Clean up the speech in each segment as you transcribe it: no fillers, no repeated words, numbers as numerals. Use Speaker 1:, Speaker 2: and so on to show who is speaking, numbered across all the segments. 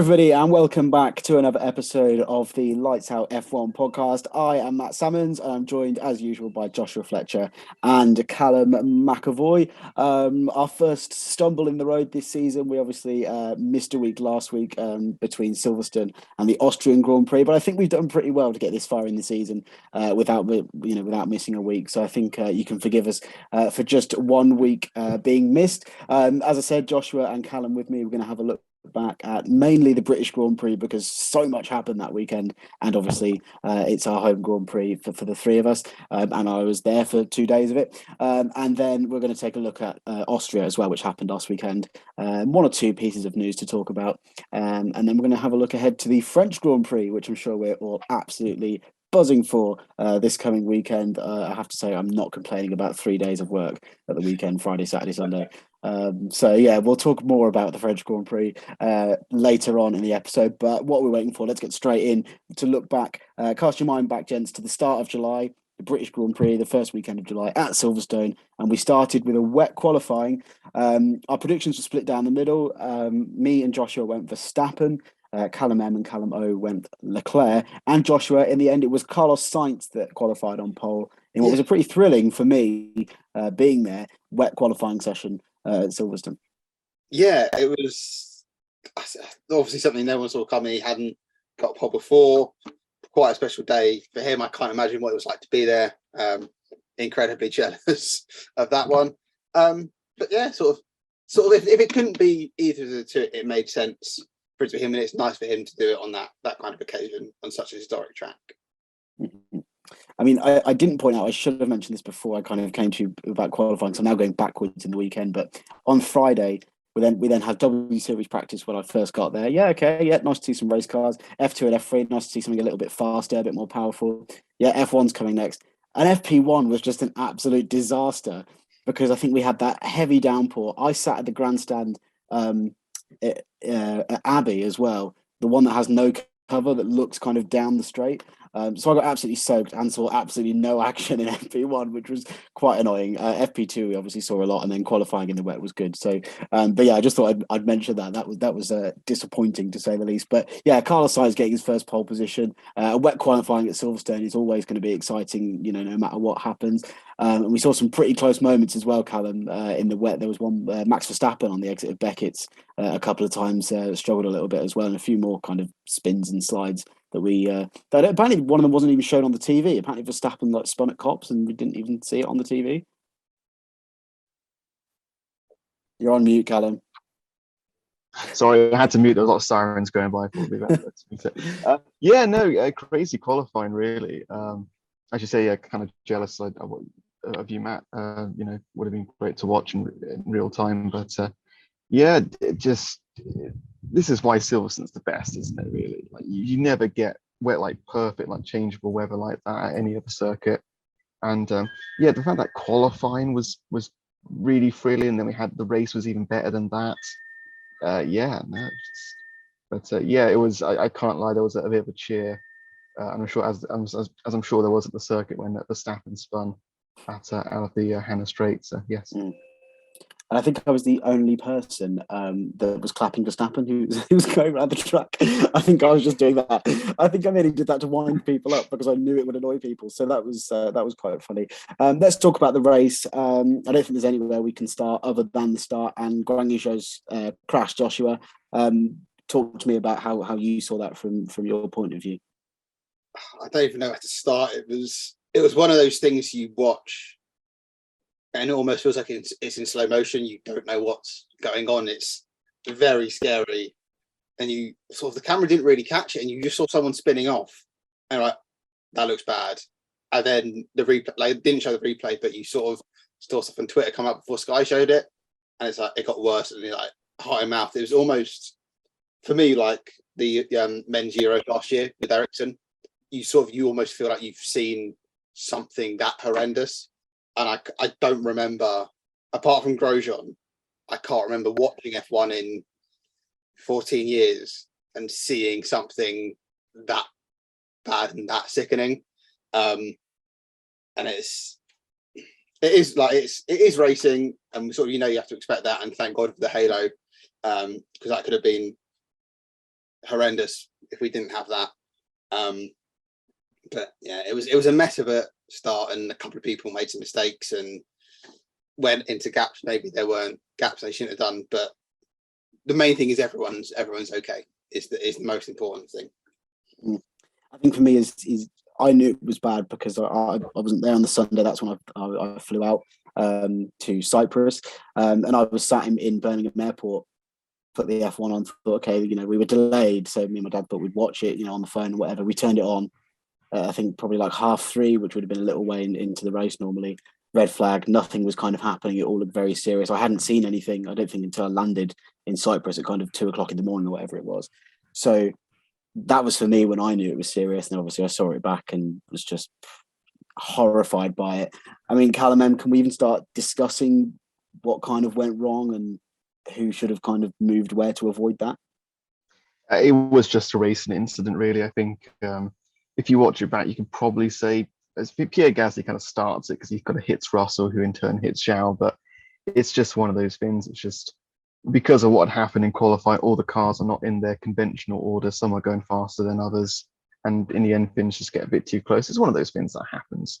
Speaker 1: everybody, and welcome back to another episode of the Lights Out F1 podcast. I am Matt Salmons, and I'm joined, as usual, by Joshua Fletcher and Callum McAvoy. Our first stumble in the road this season. We obviously missed a week last week between Silverstone and the Austrian Grand Prix, but I think we've done pretty well to get this far in the season without missing a week. So I think you can forgive us for just 1 week being missed. As I said, Joshua and Callum with me. We're going to have a look back at mainly the British Grand Prix because so much happened that weekend, and obviously it's our home Grand Prix for the three of us, and I was there for 2 days of it, and then we're going to take a look at Austria as well, which happened last weekend. One or two pieces of news to talk about, and then we're going to have a look ahead to the French Grand Prix, which I'm sure we're all absolutely buzzing for this coming weekend. I have to say I'm not complaining about 3 days of work at the weekend, Friday, Saturday, Sunday. So yeah, we'll talk more about the French Grand Prix later on in the episode. But what we're waiting for, let's get straight in to look back, cast your mind back, gents, to the start of July, the British Grand Prix, the first weekend of July at Silverstone, and we started with a wet qualifying. Our predictions were split down the middle. Me and Joshua went Verstappen. Callum M and Callum O went Leclerc, and Joshua, in the end, it was Carlos Sainz that qualified on pole in what was a pretty thrilling, for me, being there, wet qualifying session at Silverstone.
Speaker 2: Yeah, it was obviously something no one saw coming. He hadn't got pole before. Quite a special day for him. I can't imagine what it was like to be there. Incredibly jealous of that one. But yeah, sort of if it couldn't be either of the two, it made sense for it to be him, and it's nice for him to do it on that kind of occasion on such a historic track.
Speaker 1: Mm-hmm. I mean, I didn't point out, I should have mentioned this before I kind of came to you about qualifying, so I'm now going backwards in the weekend. But on Friday, we then had W Series practice when I first got there. Yeah, okay, yeah, nice to see some race cars. F2 and F3, nice to see something a little bit faster, a bit more powerful. Yeah, F1's coming next. And FP1 was just an absolute disaster because I think we had that heavy downpour. I sat at the grandstand at Abbey as well, the one that has no cover that looks kind of down the straight. So I got absolutely soaked and saw absolutely no action in FP1, which was quite annoying. FP2 we obviously saw a lot, and then qualifying in the wet was good. So, but yeah, I just thought I'd mention that. That was disappointing to say the least. But yeah, Carlos Sainz getting his first pole position. Wet qualifying at Silverstone is always going to be exciting, no matter what happens. And we saw some pretty close moments as well, Callum, in the wet. There was one, Max Verstappen on the exit of Beckett's a couple of times, struggled a little bit as well, and a few more kind of spins and slides that apparently one of them wasn't even shown on the TV. Apparently Verstappen spun at cops and we didn't even see it on the TV. You're on mute, Callum.
Speaker 3: Sorry, I had to mute. There was a lot of sirens going by. Crazy qualifying, really. I should say, kind of jealous of you, Matt. Would have been great to watch in real time. But this is why Silverstone's the best, isn't it? Really, like you never get wet, like perfect, like changeable weather like that at any other circuit. And the fact that qualifying was really thrilling, and then we had the race was even better than that. It was. I can't lie, there was a bit of a cheer. I'm sure, as I'm sure there was at the circuit when Verstappen spun out of the Hannah Straight. So yes.
Speaker 1: And I think I was the only person that was clapping Verstappen who was going around the track. I think I was just doing that. I think I mainly did that to wind people up because I knew it would annoy people. So that was quite funny. Let's talk about the race. I don't think there's anywhere we can start other than the start and Guan Yu Zhou's crash. Joshua, talk to me about how you saw that from your point of view.
Speaker 2: I don't even know where to start. It was one of those things you watch and it almost feels like it's in slow motion. You don't know what's going on. It's very scary. And you sort of, the camera didn't really catch it, and you just saw someone spinning off. And you're like, that looks bad. And then the replay, didn't show the replay, but you sort of saw stuff on Twitter come up before Sky showed it. And it's like, it got worse, and you're like, heart in mouth. It was almost, for me, like the men's Euro last year with Ericsson. You almost feel like you've seen something that horrendous. And I don't remember, apart from Grosjean, I can't remember watching F1 in 14 years and seeing something that bad and that sickening. And it is racing, and sort of, you have to expect that, and thank God for the halo, because that could have been horrendous if we didn't have that. But yeah, it was a mess of a start, and a couple of people made some mistakes and went into gaps. Maybe there weren't gaps they shouldn't have done, but the main thing is everyone's okay. Is the most important thing.
Speaker 1: I think for me is I knew it was bad because I wasn't there on the Sunday. That's when I flew out to Cyprus, and I was sat in Birmingham Airport, put the F1 on, thought, okay, we were delayed, so me and my dad thought we'd watch it, on the phone or whatever. We turned it on, I think probably like 3:30, which would have been a little way into the race normally. Red flag, nothing was kind of happening. It all looked very serious. I hadn't seen anything, I don't think, until I landed in Cyprus at kind of 2:00 in the morning or whatever it was. So that was for me when I knew it was serious. And obviously I saw it back and was just horrified by it. I mean, Callum, can we even start discussing what kind of went wrong and who should have kind of moved where to avoid that?
Speaker 3: It was just a racing incident, really. I think if you watch it back, you can probably say as Pierre Gasly kind of starts it because he kind of hits Russell, who in turn hits Zhao. But it's just one of those things. It's just because of what happened in qualifying, all the cars are not in their conventional order. Some are going faster than others, and in the end, things just get a bit too close. It's one of those things that happens.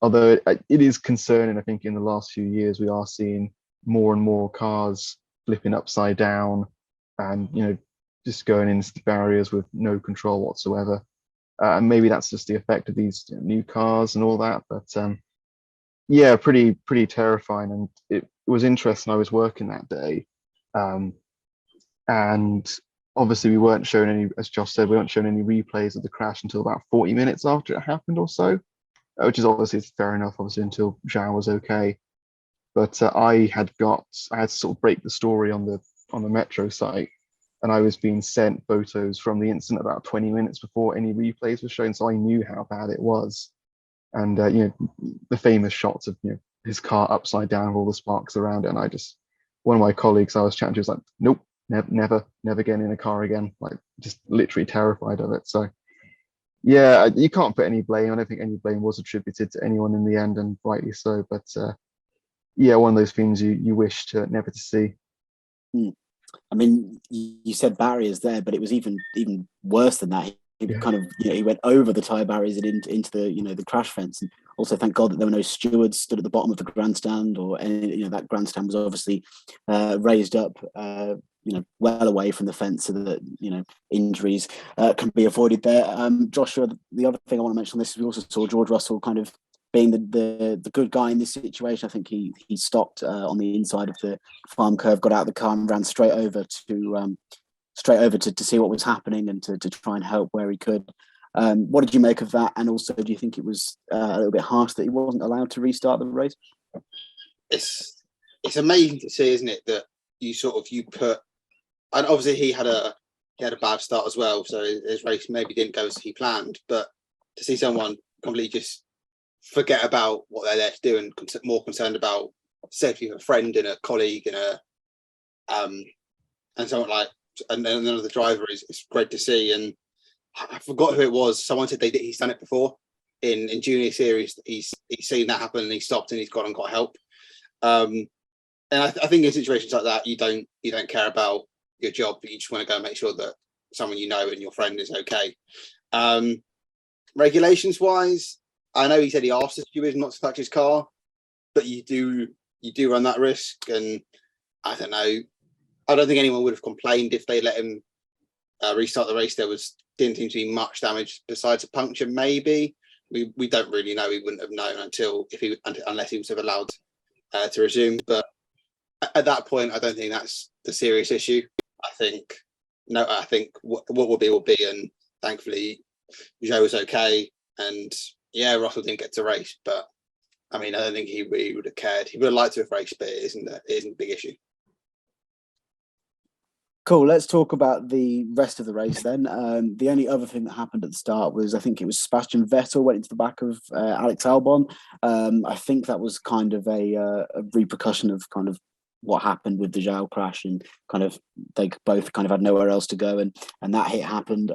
Speaker 3: Although it is concerning, I think in the last few years we are seeing more and more cars flipping upside down and just going into the barriers with no control whatsoever. And maybe that's just the effect of these new cars and all that. But yeah, pretty terrifying. And it was interesting. I was working that day, and obviously we weren't shown any, as Josh said, we weren't shown any replays of the crash until about 40 minutes after it happened or so, which is obviously fair enough, obviously, until Zhao was okay. But I had to sort of break the story on the Metro site, and I was being sent photos from the incident about 20 minutes before any replays were shown, so I knew how bad it was. And the famous shots of his car upside down with all the sparks around it, and one of my colleagues I was chatting to was like, nope, never getting in a car again, like just literally terrified of it. So yeah, you can't put any blame. I don't think any blame was attributed to anyone in the end, and rightly so. But yeah, one of those things you wish to never to see.
Speaker 1: I mean, you said barriers there, but it was even worse than that. He kind of, he went over the tyre barriers and into the, the crash fence. And also, thank God that there were no stewards stood at the bottom of the grandstand, or any, that grandstand was obviously raised up, well away from the fence, so that injuries can be avoided there. Joshua, the other thing I want to mention on this is we also saw George Russell kind of being the good guy in this situation. I think he stopped on the inside of the farm curve, got out of the car and ran straight over to see what was happening and to try and help where he could. What did you make of that? And also, do you think it was a little bit harsh that he wasn't allowed to restart the race?
Speaker 2: It's amazing to see, isn't it, that you put, and obviously he had a bad start as well, so his race maybe didn't go as he planned. But to see someone completely just forget about what they're there to do and more concerned about safety of a friend and a colleague and someone like, and then another driver is great to see. And I forgot who it was. Someone said he's done it before in junior series. He's seen that happen and he stopped and he's gone and got help. And I think in situations like that, you don't care about your job, but you just want to go and make sure that someone and your friend is okay. Regulations wise, I know he said he asked the steward not to touch his car, but you do run that risk. And I don't know. I don't think anyone would have complained if they let him restart the race. Didn't seem to be much damage besides a puncture. Maybe we don't really know. We wouldn't have known unless he was allowed to resume. But at that point, I don't think that's the serious issue. I think what will be, and thankfully Joe was okay, and yeah, Russell didn't get to race, but I mean, I don't think he really would have cared. He would have liked to have raced, but it isn't a big issue.
Speaker 1: Cool. Let's talk about the rest of the race then. The only other thing that happened at the start was, I think it was Sebastian Vettel went into the back of Alex Albon. I think that was kind of a repercussion of kind of what happened with the Zhao crash, and kind of they both kind of had nowhere else to go, and that hit happened.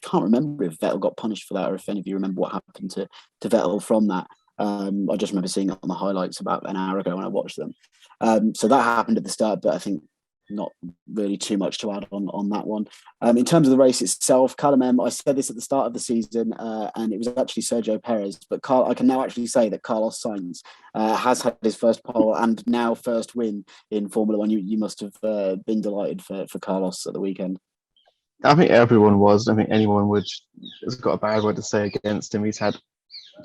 Speaker 1: Can't remember if Vettel got punished for that, or if any of you remember what happened to Vettel from that. I just remember seeing it on the highlights about an hour ago when I watched them. So that happened at the start, but I think not really too much to add on that one. In terms of the race itself, Callum, I said this at the start of the season, and it was actually Sergio Perez, but I can now actually say that Carlos Sainz has had his first pole and now first win in Formula One. You must have been delighted for Carlos at the weekend.
Speaker 3: I think everyone was. I think anyone has got a bad word to say against him. He's had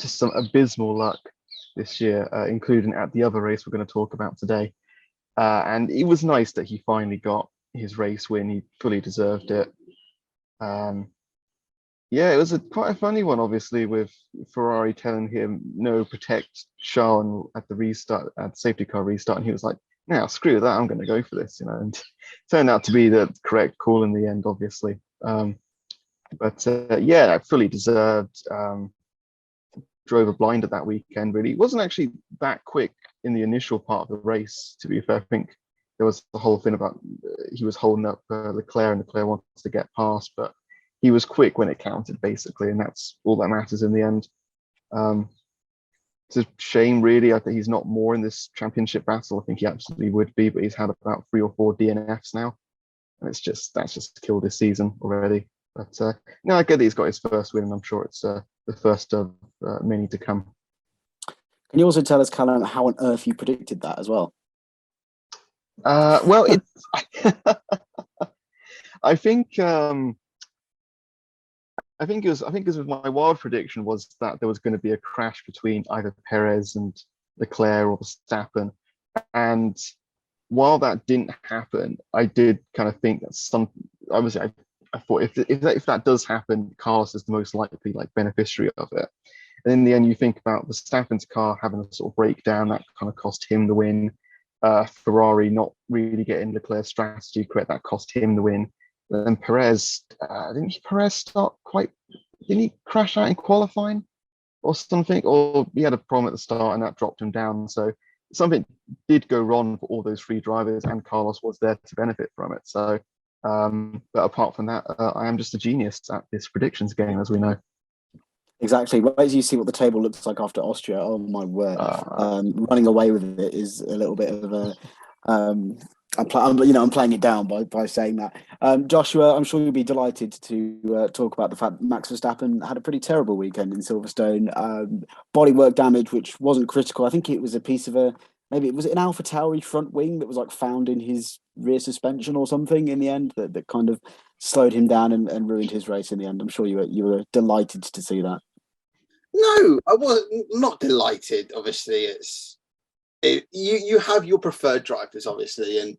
Speaker 3: just some abysmal luck this year, including at the other race we're going to talk about today. And it was nice that he finally got his race win. He fully deserved it. Yeah, it was quite a funny one, obviously, with Ferrari telling him, no, protect Charles at the restart, at the safety car restart. And he was like, now, screw that, I'm going to go for this, and turned out to be the correct call in the end, obviously. But yeah, fully deserved. Drove a blinder that weekend, really. It wasn't actually that quick in the initial part of the race, to be fair. I think there was the whole thing about he was holding up Leclerc, and Leclerc wanted to get past, but he was quick when it counted, basically, and that's all that matters in the end. It's a shame, really. I think he's not more in this championship battle. I think he absolutely would be, but he's had about 3 or 4 DNFs now, and that's just killed his season already. But no, I get that he's got his first win, and I'm sure it's the first of many to come.
Speaker 1: Can you also tell us, Callum, how on earth you predicted that as well?
Speaker 3: Well, it's I think it was my wild prediction was that there was going to be a crash between either Perez and Leclerc or Verstappen, and while that didn't happen, I did kind of think that obviously I thought if that does happen, Carlos is the most likely beneficiary of it. And in the end, you think about Verstappen's car having a sort of breakdown that kind of cost him the win. Ferrari not really getting Leclerc's strategy correct, that cost him the win. And then Perez, didn't he crash out in qualifying or something? Or he had a problem at the start and that dropped him down. So something did go wrong for all those 3 drivers, and Carlos was there to benefit from it. So, but apart from that, I am just a genius at this predictions game, as we know.
Speaker 1: Exactly. Wait till you see what the table looks like after Austria. Oh my word! Running away with it is a little bit of a. I'm playing it down by saying that. Joshua, I'm sure you'll be delighted to talk about the fact that Max Verstappen had a pretty terrible weekend in Silverstone. Bodywork damage, which wasn't critical. I think it was a piece of maybe it was an AlphaTauri front wing that was found in his rear suspension or something in the end that kind of slowed him down and ruined his race in the end. I'm sure you were delighted to see that.
Speaker 2: No, I was not delighted. Obviously, you have your preferred drivers, obviously,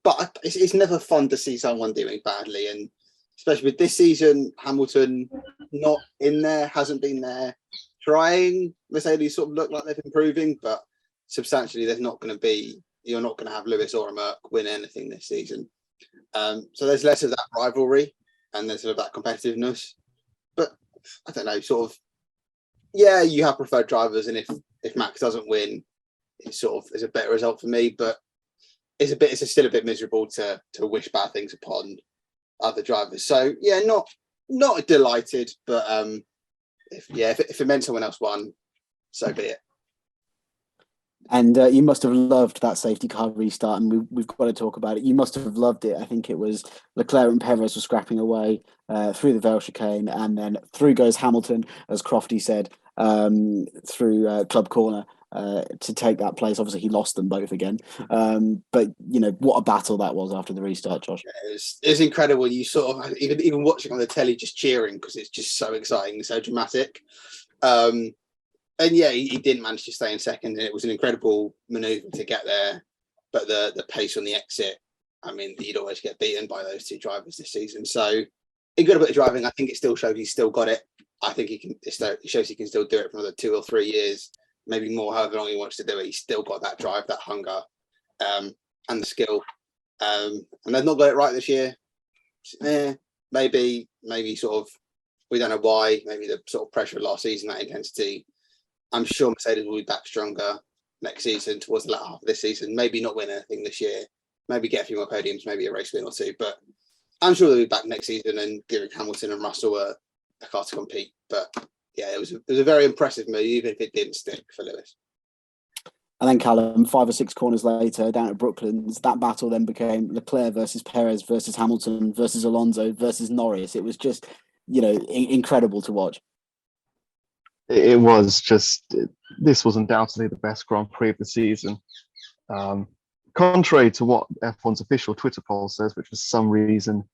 Speaker 2: but it's never fun to see someone doing badly, and especially with this season, Hamilton not in there, hasn't been there, trying. Mercedes sort of look like they're improving, but substantially, you're not going to have Lewis or Merck win anything this season. So there's less of that rivalry and there's sort of that competitiveness. But I don't know, sort of. Yeah, you have preferred drivers, and if Max doesn't win, it's a better result for me. But it's still a bit miserable to wish bad things upon other drivers. So yeah, not delighted, but if it meant someone else won, so be it.
Speaker 1: And you must have loved that safety car restart, and we've got to talk about it. You must have loved it. I think it was Leclerc and Perez were scrapping away through the Vale chicane, and then through goes Hamilton, as Crofty said, through Club Corner to take that place. Obviously, he lost them both again. But what a battle that was after the restart, Josh.
Speaker 2: Yeah, it was incredible. You sort of even watching on the telly, just cheering because it's just so exciting, so dramatic. And yeah, he didn't manage to stay in second, and it was an incredible manoeuvre to get there. But the pace on the exit, I mean, you'd always get beaten by those 2 drivers this season. So he got a bit of driving. I think it still shows he's still got it. I think it shows he can still do it for another 2 or 3 years, maybe more, however long he wants to do it. He's still got that drive, that hunger, and the skill. And they've not got it right this year. Maybe sort of, we don't know why. Maybe the sort of pressure of last season, that intensity. I'm sure Mercedes will be back stronger next season, towards the latter half of this season. Maybe not win anything this year. Maybe get a few more podiums, maybe a race win or 2. But I'm sure they'll be back next season and giving Hamilton and Russell a car to compete. But yeah, it was a very impressive move, even if it didn't stick for Lewis.
Speaker 1: And then Callum, 5 or 6 corners later, down at Brooklands, that battle then became Leclerc versus Perez versus Hamilton versus Alonso versus Norris. It was just, incredible to watch.
Speaker 3: It was just, this was undoubtedly the best Grand Prix of the season. Contrary to what F1's official Twitter poll says, which for some reason,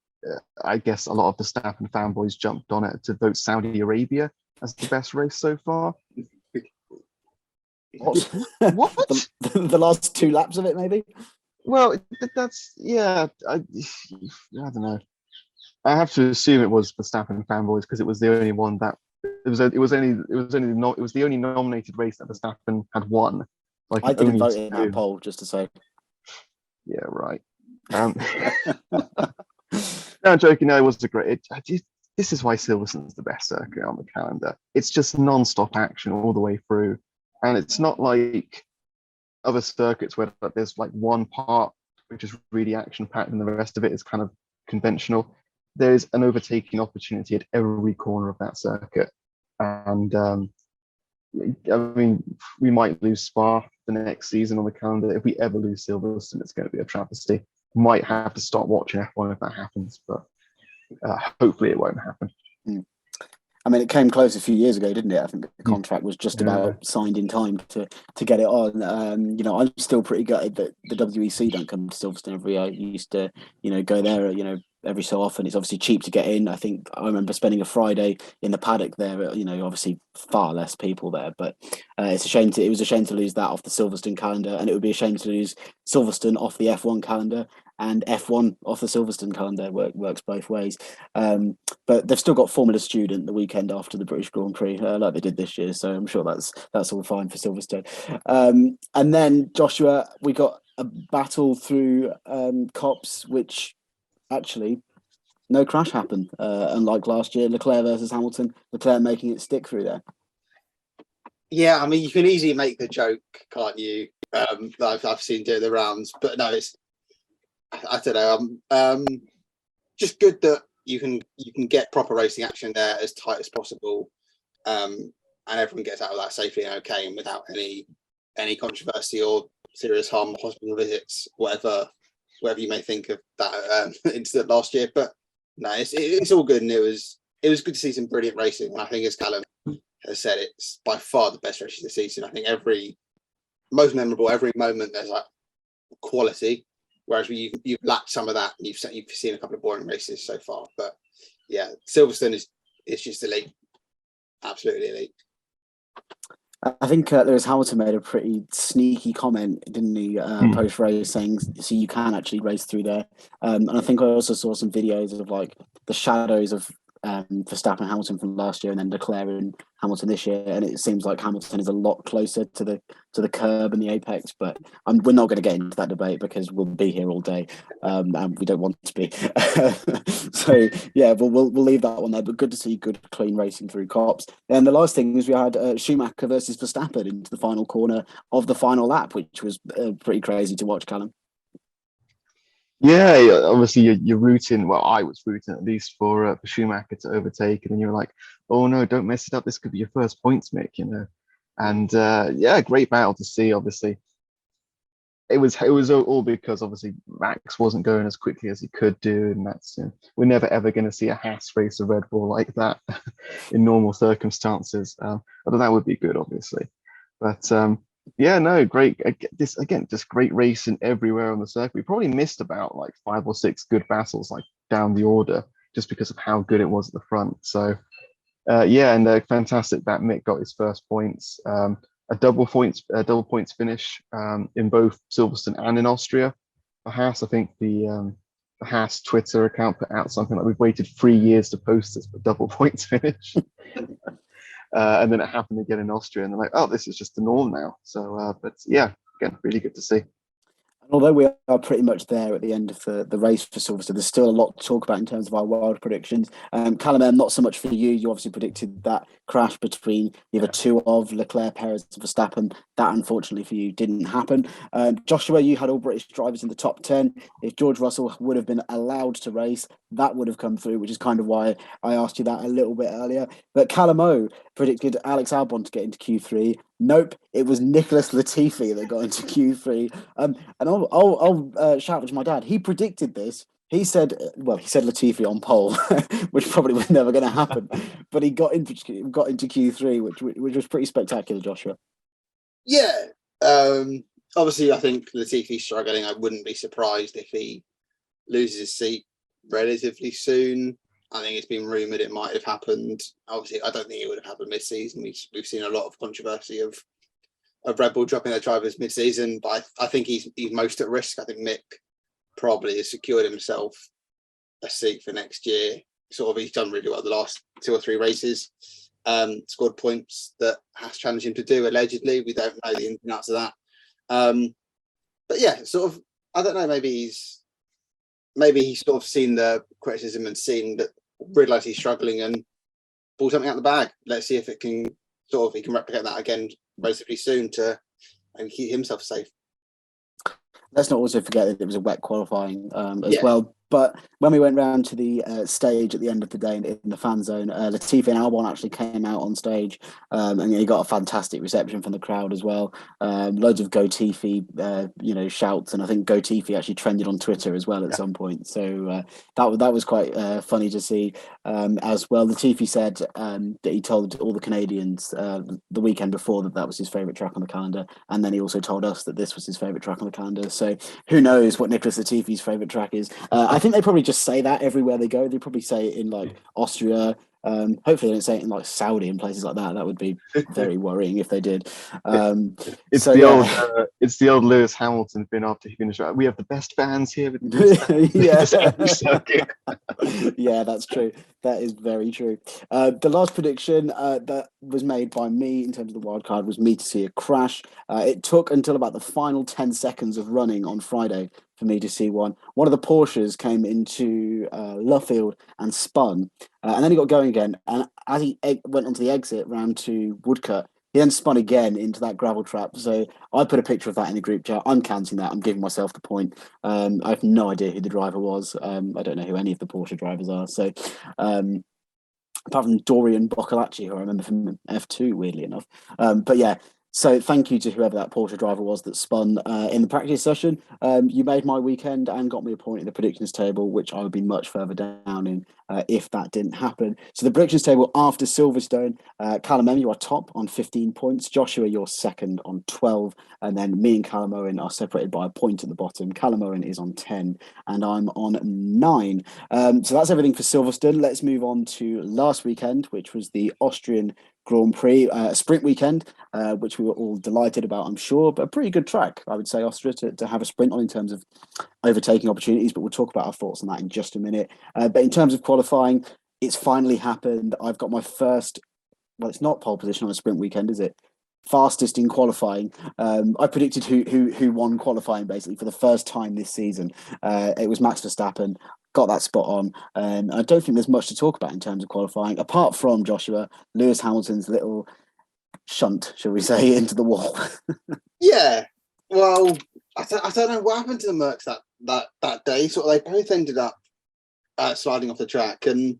Speaker 3: I guess a lot of the Verstappen fanboys jumped on it to vote Saudi Arabia as the best race so far.
Speaker 1: What?
Speaker 3: What?
Speaker 1: the last 2 laps of it, maybe?
Speaker 3: Well, that's, yeah, I don't know. I have to assume it was Verstappen fanboys because it was the only one that it was the only nominated race that Verstappen had won. Like,
Speaker 1: I didn't vote
Speaker 3: only
Speaker 1: in that poll, just to say.
Speaker 3: Yeah, right. No, joking. No, it was a great. This is why Silverstone's the best circuit on the calendar. It's just non-stop action all the way through, and it's not like other circuits where there's like one part which is really action-packed and the rest of it is kind of conventional. There's an overtaking opportunity at every corner of that circuit, and I mean, we might lose Spa the next season on the calendar. If we ever lose Silverstone, it's going to be a travesty. Might have to stop watching F1 if that happens, but hopefully it won't happen.
Speaker 1: I mean, it came close a few years ago, didn't it? I think the contract was just about signed in time to get it on. I'm still pretty gutted that the WEC don't come to Silverstone every year. You used to, go there, every so often. It's obviously cheap to get in. I think I remember spending a Friday in the paddock there. Obviously far less people there, but it was a shame to lose that off the Silverstone calendar, and it would be a shame to lose Silverstone off the F1 calendar. And F1 off the Silverstone calendar works both ways. But they've still got Formula Student the weekend after the British Grand Prix, like they did this year. So I'm sure that's all fine for Silverstone. And then, Joshua, we got a battle through Cops, which actually no crash happened. Unlike last year, Leclerc versus Hamilton, Leclerc making it stick through there.
Speaker 2: Yeah, I mean, you can easily make the joke, can't you? That I've seen do the rounds, but no, I don't know. Just good that you can get proper racing action there as tight as possible, and everyone gets out of that safely and okay, and without any controversy or serious harm, hospital visits, whatever you may think of that incident last year. But no, it's all good, and it was good to see some brilliant racing. And I think, as Callum has said, it's by far the best race of the season. I think most memorable, every moment there's like quality. Whereas you've lacked some of that, and you've seen a couple of boring races so far. But yeah, Silverstone is just elite, absolutely elite.
Speaker 1: I think Lewis Hamilton made a pretty sneaky comment, didn't he, post race, saying, "So you can actually race through there." And I think I also saw some videos of like the shadows of Verstappen and Hamilton from last year, and then Leclerc and Hamilton this year, and it seems like Hamilton is a lot closer to the curb and the apex. But we're not going to get into that debate because we'll be here all day, and we don't want to be. So yeah, we'll leave that one there. But good to see good clean racing through Cops. And the last thing was we had Schumacher versus Verstappen into the final corner of the final lap, which was pretty crazy to watch, Callum.
Speaker 3: Yeah, obviously you're rooting. Well, I was rooting at least for Schumacher to overtake, and then you're like, "Oh no, don't mess it up. This could be your first points, Mick." And yeah, great battle to see. Obviously, it was all because obviously Max wasn't going as quickly as he could do, and that's we're never ever going to see a Haas race a Red Bull like that in normal circumstances. Although that would be good, obviously, but. Yeah, no, great. Just great racing everywhere on the circuit. We probably missed about like 5 or 6 good battles like down the order just because of how good it was at the front. So, yeah, and fantastic that Mick got his first points. A double points finish in both Silverstone and in Austria. For Haas, I think the Haas Twitter account put out something like, "We've waited 3 years to post this, but double points finish." And then it happened again in Austria, and they're like, "Oh, this is just the norm now." So, but yeah, again, really good to see.
Speaker 1: Although we are pretty much there at the end of the race for Silverstone, there's still a lot to talk about in terms of our wild predictions. Callum, not so much for you. You obviously predicted that crash between either two of Leclerc, Perez, and Verstappen. That, unfortunately for you, didn't happen. Joshua, you had all British drivers in the top 10. If George Russell would have been allowed to race, that would have come through, which is kind of why I asked you that a little bit earlier. But Callum O predicted Alex Albon to get into Q3, Nope, it was Nicholas Latifi that got into Q3. And I'll shout out to my dad. He predicted this. He said Latifi on pole, which probably was never going to happen. But he got into Q3, which was pretty spectacular, Joshua.
Speaker 2: Yeah. Obviously, I think Latifi's struggling. I wouldn't be surprised if he loses his seat relatively soon. I think it's been rumoured it might have happened. Obviously, I don't think it would have happened mid-season. We've seen a lot of controversy of Red Bull dropping their drivers mid-season, but I think he's most at risk. I think Mick probably has secured himself a seat for next year. Sort of, he's done really well the last 2 or 3 races. Scored points that Haas challenged him to do, allegedly. We don't know the ins and outs of that. But yeah, sort of, I don't know, maybe he's sort of seen the criticism and realised he's struggling and pull something out of the bag. Let's see if he can replicate that again relatively soon to keep himself safe.
Speaker 1: Let's not also forget that it was a wet qualifying as well. But when we went round to the stage at the end of the day in the fan zone, Latifi and Albon actually came out on stage, and he got a fantastic reception from the crowd as well. Loads of Go Tifi, shouts, and I think Go Tifi actually trended on Twitter as well at some point. So that was quite funny to see as well. Latifi said that he told all the Canadians the weekend before that was his favourite track on the calendar, and then he also told us that this was his favourite track on the calendar. So who knows what Nicholas Latifi's favourite track is? I think they probably just say that everywhere they go. They probably say it in like Austria. Hopefully they don't say it in like Saudi and places like that. That would be very worrying if they did.
Speaker 3: It's the old Lewis Hamilton thing after he finished. We have the best fans here.
Speaker 1: Yeah, that's true. That is very true. The last prediction that was made by me in terms of the wild card was me to see a crash. It took until about the final 10 seconds of running on Friday for me to see one. One of the Porsches came into Luffield and spun, and then he got going again. And as he went onto the exit round to Woodcut, he then spun again into that gravel trap. So I put a picture of that in the group chat. I'm counting that. I'm giving myself the point. I have no idea who the driver was. I don't know who any of the Porsche drivers are. So apart from Dorian Boccolacci, who I remember from F2, weirdly enough. But yeah, so thank you to whoever that Porsche driver was that spun in the practice session. You made my weekend and got me a point in the predictions table, which I would be much further down in if that didn't happen. So the predictions table after Silverstone, Callum, you are top on 15 points. Joshua, you're second on 12. And then me and Callum Owen are separated by a point at the bottom. Callum Owen is on 10 and I'm on 9. So that's everything for Silverstone. Let's move on to last weekend, which was the Austrian Grand Prix, a sprint weekend, which we were all delighted about, I'm sure, but a pretty good track, I would say, Austria, to have a sprint on in terms of overtaking opportunities, but we'll talk about our thoughts on that in just a minute. But in terms of qualifying, it's finally happened. I've got my first, well, it's not pole position on a sprint weekend, is it? Fastest in qualifying. I predicted who won qualifying basically for the first time this season. It was Max Verstappen. Got that spot on. I don't think there's much to talk about in terms of qualifying, apart from Joshua, Lewis Hamilton's little shunt, shall we say, into the wall.
Speaker 2: Yeah. Well, I don't know what happened to the Mercs that day. Sort of, they both ended up sliding off the track, and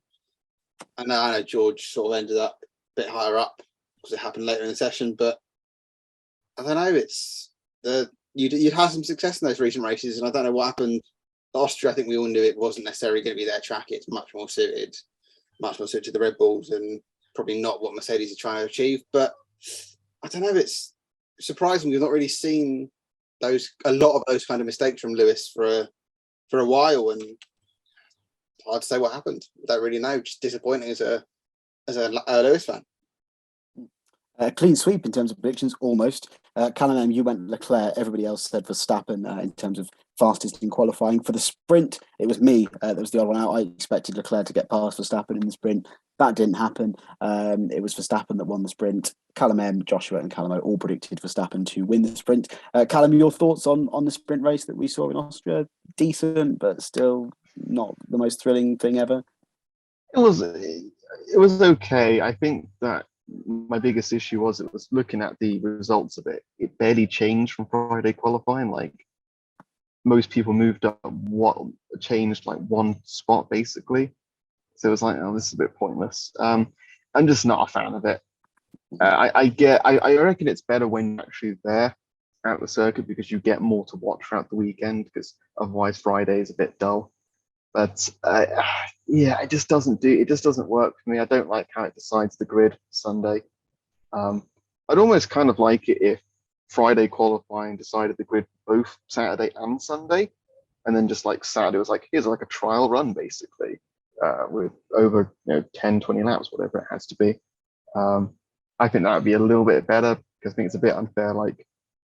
Speaker 2: I know George sort of ended up a bit higher up because it happened later in the session. But I don't know. You'd had some success in those recent races, and I don't know what happened. Austria, I think we all knew it wasn't necessarily going to be their track. It's much more suited to the Red Bulls, and probably not what Mercedes are trying to achieve. But I don't know. It's surprising we've not really seen a lot of those kind of mistakes from Lewis for a while, and hard to say what happened. I don't really know. Just disappointing as a Lewis fan.
Speaker 1: Clean sweep in terms of predictions, almost. Callum, you went Leclerc. Everybody else said Verstappen in terms of fastest in qualifying. For the sprint, it was me that was the odd one out. I expected Leclerc to get past Verstappen in the sprint. That didn't happen. It was Verstappen that won the sprint. Callum M, Joshua and Callum all predicted Verstappen to win the sprint. Callum, your thoughts on the sprint race that we saw in Austria? Decent, but still not the most thrilling thing ever.
Speaker 3: It was okay. I think that my biggest issue was looking at the results of it. It barely changed from Friday qualifying. Like most people moved up, changed like one spot basically. So it was like, oh, this is a bit pointless. I'm just not a fan of it. I reckon it's better when you're actually there at the circuit because you get more to watch throughout the weekend because otherwise Friday is a bit dull. But yeah, it just doesn't work for me. I don't like how it decides the grid Sunday. I'd almost kind of like it if Friday qualifying decided the grid both Saturday and Sunday, and then just like Saturday was like, here's like a trial run basically, with over 10, 20 laps, whatever it has to be. I think that would be a little bit better because I think it's a bit unfair. Like,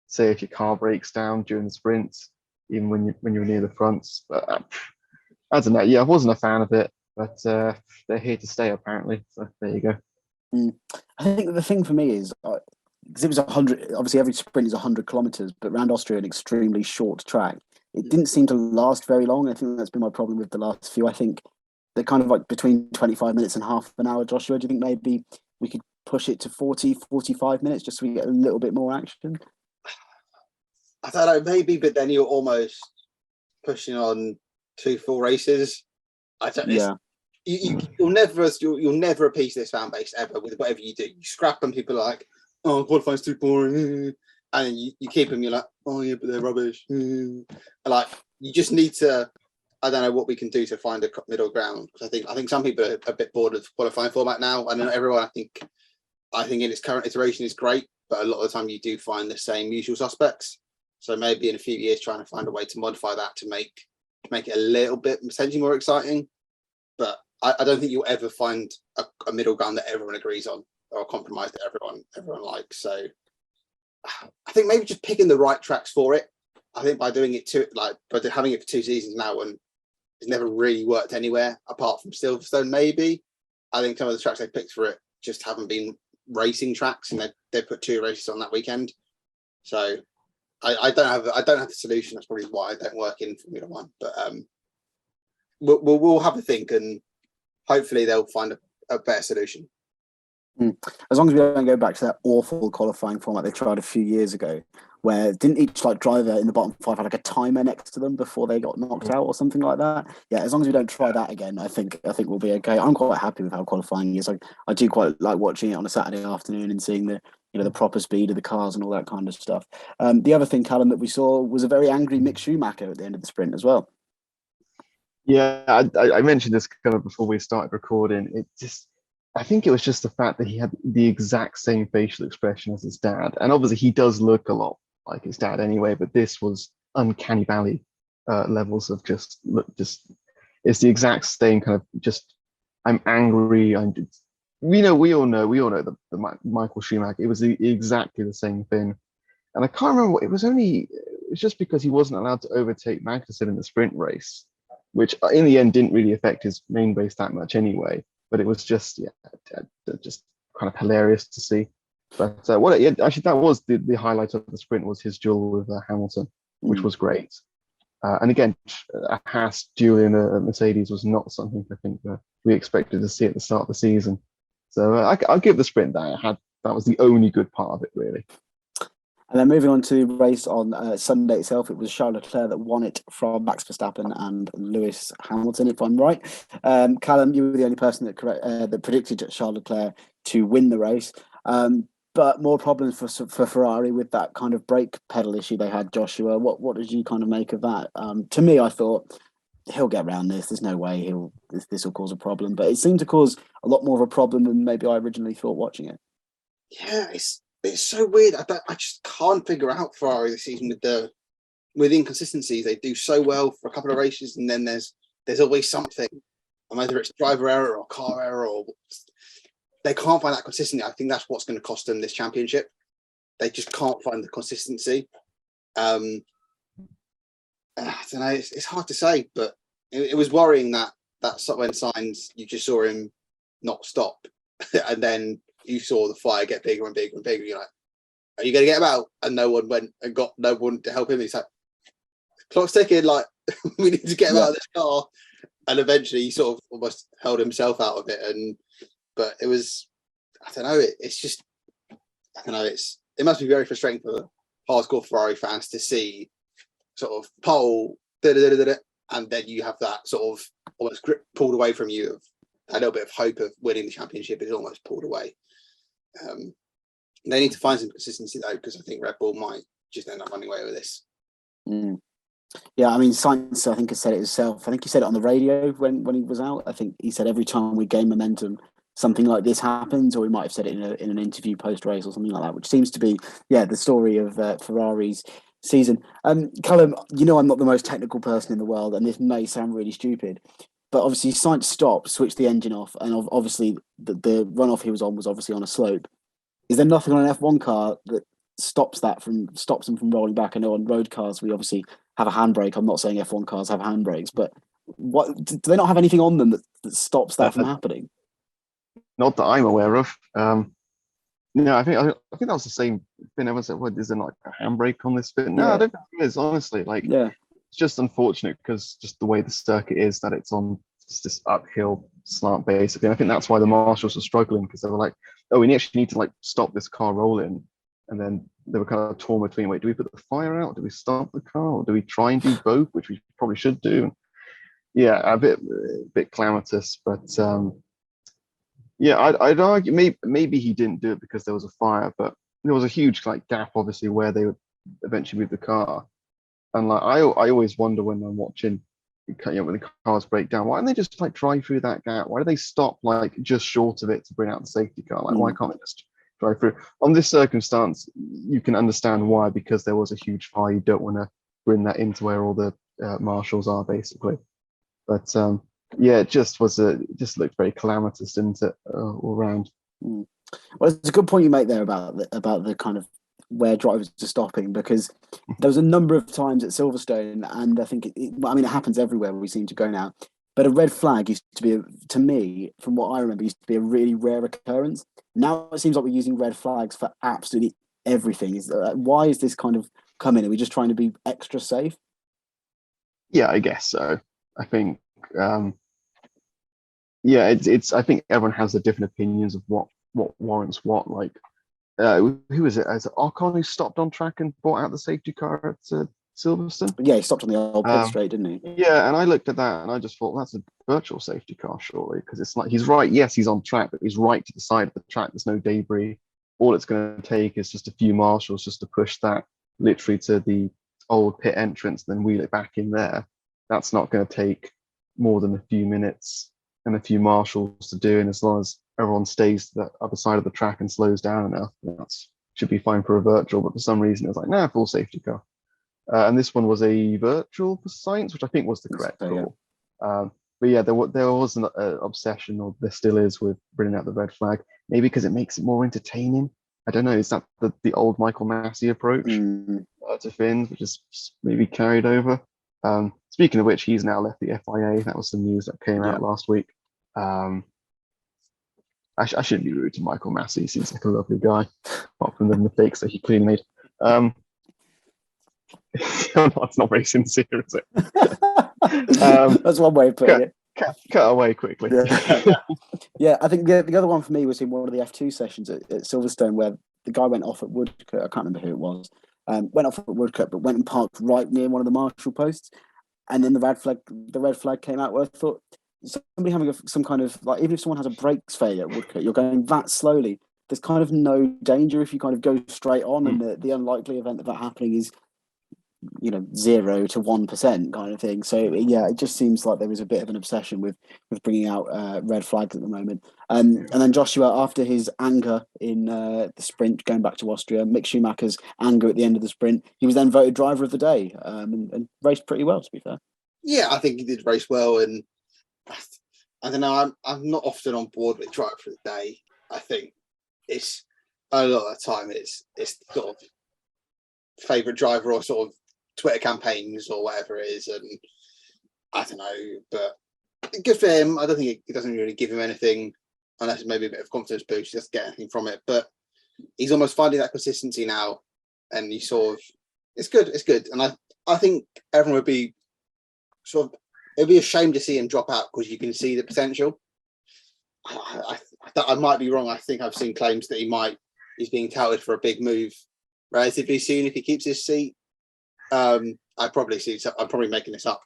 Speaker 3: say if your car breaks down during the sprints, even when you're near the fronts. But I don't know. Yeah, I wasn't a fan of it, but they're here to stay apparently. So there you go.
Speaker 1: I think the thing for me is because it was 100. Obviously, every sprint is 100 kilometers, but around Austria, an extremely short track. It didn't seem to last very long. I think that's been my problem with the last few. I think they're kind of like between 25 minutes and half an hour. Joshua, do you think maybe we could push it to 40, 45 minutes just so we get a little bit more action?
Speaker 2: I don't know, maybe, but then you're almost pushing on 2 full races. I don't.
Speaker 1: Yeah.
Speaker 2: You'll never appease this fan base ever with whatever you do. You scrap them, people are like, oh, qualifying's too boring, and then you keep them. You're like, oh yeah, but they're rubbish. Like, you just need to. I don't know what we can do to find a middle ground, because I think some people are a bit bored of the qualifying format now. I know everyone. I think in its current iteration is great, but a lot of the time you do find the same usual suspects. So maybe in a few years, trying to find a way to modify that to make it a little bit potentially more exciting. But I don't think you'll ever find a middle ground that everyone agrees on, or a compromise that everyone likes. So I think maybe just picking the right tracks for it. I think by doing it by having it for 2 seasons now, and it's never really worked anywhere apart from Silverstone. Maybe I think some of the tracks they picked for it just haven't been racing tracks, and they put 2 races on that weekend. So I don't have the solution. That's probably why I don't work in Formula One. But we'll have a think, and hopefully they'll find a better solution.
Speaker 1: As long as we don't go back to that awful qualifying format they tried a few years ago, where didn't each driver in the bottom 5 had like a timer next to them before they got knocked out or something like that. Yeah, as long as we don't try that again, I think we'll be okay. I'm quite happy with how qualifying is. I do quite like watching it on a Saturday afternoon and seeing the proper speed of the cars and all that kind of stuff. The other thing, Callum, that we saw was a very angry Mick Schumacher at the end of the sprint as well.
Speaker 3: Yeah, I mentioned this kind of before we started recording. I think it was just the fact that he had the exact same facial expression as his dad. And obviously he does look a lot like his dad anyway, but this was uncanny valley levels of it's the exact same kind of just, I'm angry. We all know the Michael Schumacher, it was exactly the same thing. And I can't remember it was just because he wasn't allowed to overtake Magnussen in the sprint race, which in the end didn't really affect his main race that much anyway. But it was just just kind of hilarious to see. But actually that was the highlight of the sprint, was his duel with Hamilton, which was great. And again, a Haas duel in a Mercedes was not something I think that we expected to see at the start of the season. So I'll give the sprint that. That was the only good part of it, really.
Speaker 1: And then moving on to the race on Sunday itself, it was Charles Leclerc that won it from Max Verstappen and Lewis Hamilton, if I'm right. Callum, you were the only person that predicted Charles Leclerc to win the race. But more problems for Ferrari with that kind of brake pedal issue they had, Joshua. What did you kind of make of that? To me, I thought he'll get around this. There's no way this will cause a problem. But it seemed to cause a lot more of a problem than maybe I originally thought watching it.
Speaker 2: Yeah, it's so weird. I just can't figure out Ferrari this season with inconsistencies. They do so well for a couple of races, and then there's always something, and whether it's driver error or car error, or they can't find that consistency. I think that's what's going to cost them this championship. They just can't find the consistency. I don't know. It's hard to say, but it was worrying that when Sainz, you just saw him not stop, and then you saw the fire get bigger and bigger and bigger. You're like, are you going to get him out? And no one went and got no one to help him. He's like, clock's ticking, like, we need to get him out of this car. And eventually he sort of almost held himself out of it. But it was, I don't know, it's just, I don't know, it must be very frustrating for hardcore Ferrari fans to see sort of pole, and then you have that sort of almost grip pulled away from you, of a little bit of hope of winning the championship is almost pulled away. They need to find some consistency though, because I think Red Bull might just end up running away with this.
Speaker 1: Mm. Yeah, I mean, Sainz, I think, has said it himself. I think he said it on the radio when he was out. I think he said every time we gain momentum, something like this happens, or he might have said it in an interview post race or something like that, which seems to be, the story of Ferrari's season. Callum, I'm not the most technical person in the world, and this may sound really stupid, but obviously Sainz stopped, switched the engine off, and obviously the runoff he was on was obviously on a slope. Is there nothing on an F1 car that stops them from rolling back? I know on road cars we obviously have a handbrake. I'm not saying F1 cars have handbrakes, but what do they not have anything on them that stops that from happening?
Speaker 3: Not that I'm aware of. No, I think that was the same thing. Everyone said, "What is there like a handbrake on this bit?" No, I don't think there is. Honestly, it's just unfortunate because just the way the circuit is that it's on just this uphill slant basically. And I think that's why the marshals are struggling because they were like, "Oh, we actually need to like stop this car rolling." And then they were kind of torn between, wait, do we put the fire out? Do we stop the car? Or do we try and do both, which we probably should do? Yeah, a bit calamitous, but I'd argue maybe he didn't do it because there was a fire, but there was a huge like gap, obviously, where they would eventually move the car. And like I always wonder when I'm watching, when the cars break down, why don't they just like drive through that gap? Why do they stop like just short of it to bring out the safety car? Like, why can't they just drive through? On this circumstance, you can understand why, because there was a huge fire. You don't want to bring that into where all the marshals are, basically. But it just looked very calamitous, didn't it, all around?
Speaker 1: Well, it's a good point you make there about the kind of where drivers are stopping, because there was a number of times at Silverstone, and I think it happens everywhere we seem to go now. But a red flag used to be, to me, from what I remember, used to be a really rare occurrence. Now it seems like we're using red flags for absolutely everything. Why is this kind of coming? Are we just trying to be extra safe?
Speaker 3: Yeah, I guess so. I think, it's. I think everyone has their different opinions of what warrants what. Like, who is it? Is it Ocon who stopped on track and brought out the safety car at Silverstone?
Speaker 1: Yeah, he stopped on the old pit straight, didn't he?
Speaker 3: Yeah, and I looked at that and I just thought, well, that's a virtual safety car, surely, because it's like he's right. Yes, he's on track, but he's right to the side of the track. There's no debris. All it's going to take is just a few marshals just to push that literally to the old pit entrance, then wheel it back in there. That's not going to take more than a few minutes and a few marshals to do, and as long as everyone stays to the other side of the track and slows down enough, that should be fine for a virtual. But for some reason, it was like, nah, full safety car. And this one was a virtual for Sainz, which I think was the correct call. But yeah, there was an obsession, or there still is, with bringing out the red flag. Maybe because it makes it more entertaining. I don't know. Is that the old Michael Massey approach to fins, which is maybe carried over? Speaking of which, he's now left the FIA. That was the news that came out last week. I shouldn't be rude to Michael Massey. He seems like a lovely guy, apart from the mistakes that he clearly made. That's not very sincere, is it?
Speaker 1: That's one way of putting it.
Speaker 3: Cut away quickly.
Speaker 1: Yeah, I think the other one for me was in one of the F2 sessions at Silverstone, where the guy went off at Woodcote. I can't remember who it was. Went off at Woodcote, but went and parked right near one of the marshal posts. And then the red flag came out, where I thought, somebody having some kind of, like, even if someone has a brakes failure at Woodcote, you're going that slowly. There's kind of no danger if you kind of go straight on, and the unlikely event of that happening is 0 to 1% kind of thing. So yeah, it just seems like there is a bit of an obsession with bringing out red flags at the moment. And then Joshua, after his anger in the sprint going back to Austria, Mick Schumacher's anger at the end of the sprint, he was then voted driver of the day, and raced pretty well, to be fair.
Speaker 2: Yeah, I think he did race well, and I don't know. I'm not often on board with driver of the day. I think it's a lot of the time it's sort of favourite driver or sort of Twitter campaigns or whatever it is, and I don't know, but good for him. I don't think it doesn't really give him anything, unless maybe a bit of confidence boost. He doesn't get anything from it, but he's almost finding that consistency now, and he sort of, it's good. And I think everyone would be it'd be a shame to see him drop out, because you can see the potential. I might be wrong. I think I've seen claims that he's being touted for a big move relatively soon if he keeps his seat. I'm probably making this up,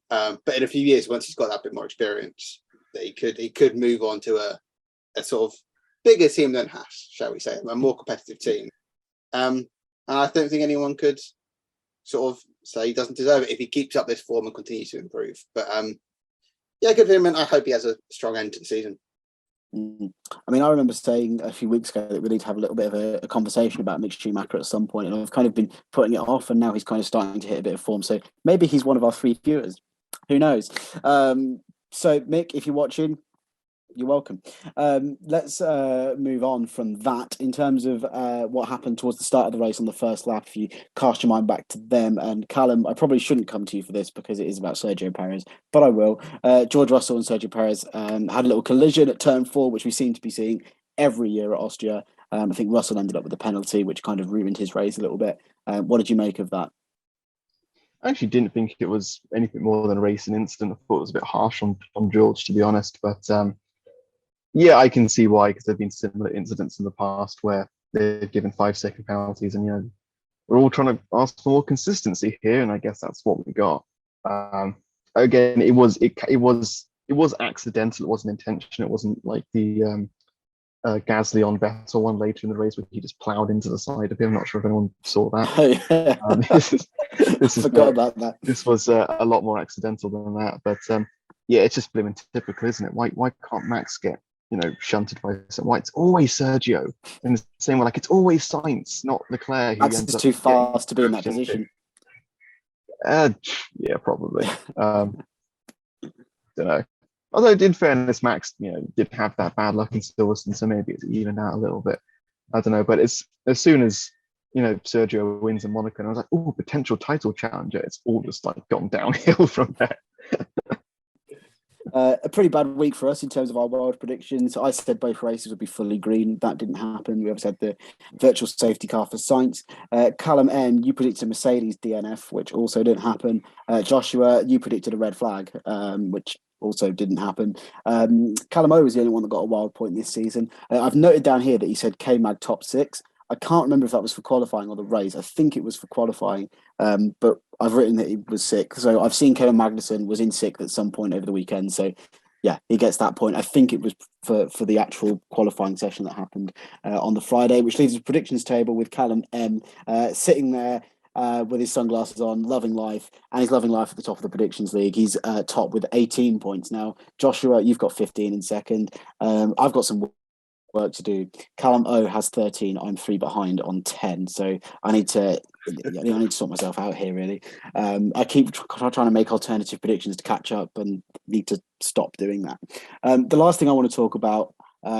Speaker 2: but in a few years, once he's got that bit more experience, that he could move on to a sort of bigger team than Haas, shall we say, a more competitive team. And I don't think anyone could sort of say he doesn't deserve it if he keeps up this form and continues to improve. But yeah, good for him, and I hope he has a strong end to the season.
Speaker 1: I mean, I remember saying a few weeks ago that we need to have a little bit of a conversation about Mick Schumacher at some point, and I've kind of been putting it off, and now he's kind of starting to hit a bit of form. So maybe he's one of our 3 viewers. Who knows? So Mick, if you're watching, you're welcome. Let's move on from that in terms of what happened towards the start of the race on the first lap. If you cast your mind back to them, and Callum, I probably shouldn't come to you for this because it is about Sergio Perez, but I will. George Russell and Sergio Perez had a little collision at turn 4, which we seem to be seeing every year at Austria. I think Russell ended up with a penalty, which kind of ruined his race a little bit. What did you make of that?
Speaker 3: I actually didn't think it was anything more than a racing incident. I thought it was a bit harsh on George, to be honest, but yeah, I can see why, because there have been similar incidents in the past where they've given 5-second penalties, and we're all trying to ask for more consistency here, and I guess that's what we got. Again, it was accidental. It wasn't intentional. It wasn't like the Gasly on Vettel one later in the race where he just ploughed into the side of him. I'm not sure if anyone saw that.
Speaker 1: Oh, yeah. About that.
Speaker 3: This was a lot more accidental than that, but yeah, it's just blooming typical, isn't it? Why can't Max get shunted by some? Why it's always Sergio? In the same way, like it's always Sainz, not Leclerc.
Speaker 1: Max is too fast to be in that position.
Speaker 3: Yeah, probably. Don't know. Although, in fairness, Max, did have that bad luck in Silverstone, so maybe it's evened out a little bit. I don't know, but it's as soon as Sergio wins in Monaco, and I was like, oh, potential title challenger. It's all just like gone downhill from there.
Speaker 1: A pretty bad week for us in terms of our world predictions. I said both races would be fully green. That didn't happen. We obviously had the virtual safety car for Sainz. Callum M, you predicted a Mercedes DNF, which also didn't happen. Joshua, you predicted a red flag, which also didn't happen. Callum O was the only one that got a wild point this season. I've noted down here that he said K-Mag top 6. I can't remember if that was for qualifying or the race. I think it was for qualifying, but I've written that he was sick. So I've seen Kevin Magnussen was in sick at some point over the weekend. So yeah, he gets that point. I think it was for the actual qualifying session that happened on the Friday, which leaves a predictions table with Callum M sitting there with his sunglasses on, loving life, and he's loving life at the top of the predictions league. He's top with 18 points now. Joshua, you've got 15 in second. I've got some work to do. Callum O has 13. I'm 3 behind on 10. So I need to sort myself out here, really. I keep trying to make alternative predictions to catch up and need to stop doing that. The last thing I want to talk about,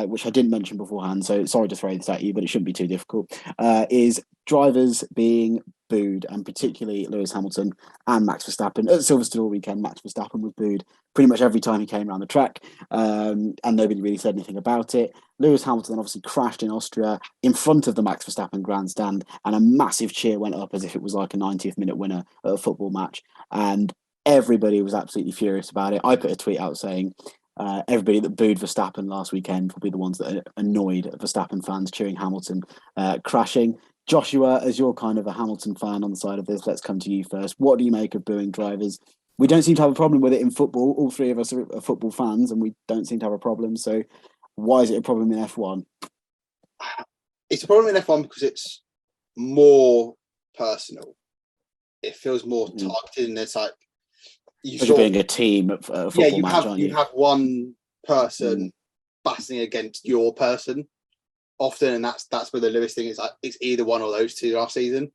Speaker 1: which I didn't mention beforehand, so sorry to throw this at you, but it shouldn't be too difficult, is drivers being booed, and particularly Lewis Hamilton and Max Verstappen. At Silverstone all weekend, Max Verstappen was booed pretty much every time he came around the track, and nobody really said anything about it. Lewis Hamilton obviously crashed in Austria in front of the Max Verstappen grandstand, and a massive cheer went up as if it was like a 90th minute winner at a football match, and everybody was absolutely furious about it. I put a tweet out saying everybody that booed Verstappen last weekend will be the ones that are annoyed at Verstappen fans cheering Hamilton crashing. Joshua, as you're kind of a Hamilton fan on the side of this, let's come to you first. What do you make of booing drivers? We don't seem to have a problem with it in football. All 3 of us are football fans, and we don't seem to have a problem. So why is it a problem in F1?
Speaker 2: It's a problem in F1 because it's more personal. It feels more targeted, and it's like
Speaker 1: you're being a team at a football match, aren't you?
Speaker 2: You have one person battling against your person often, and that's where the Lewis thing is. Like it's either one or those two last season.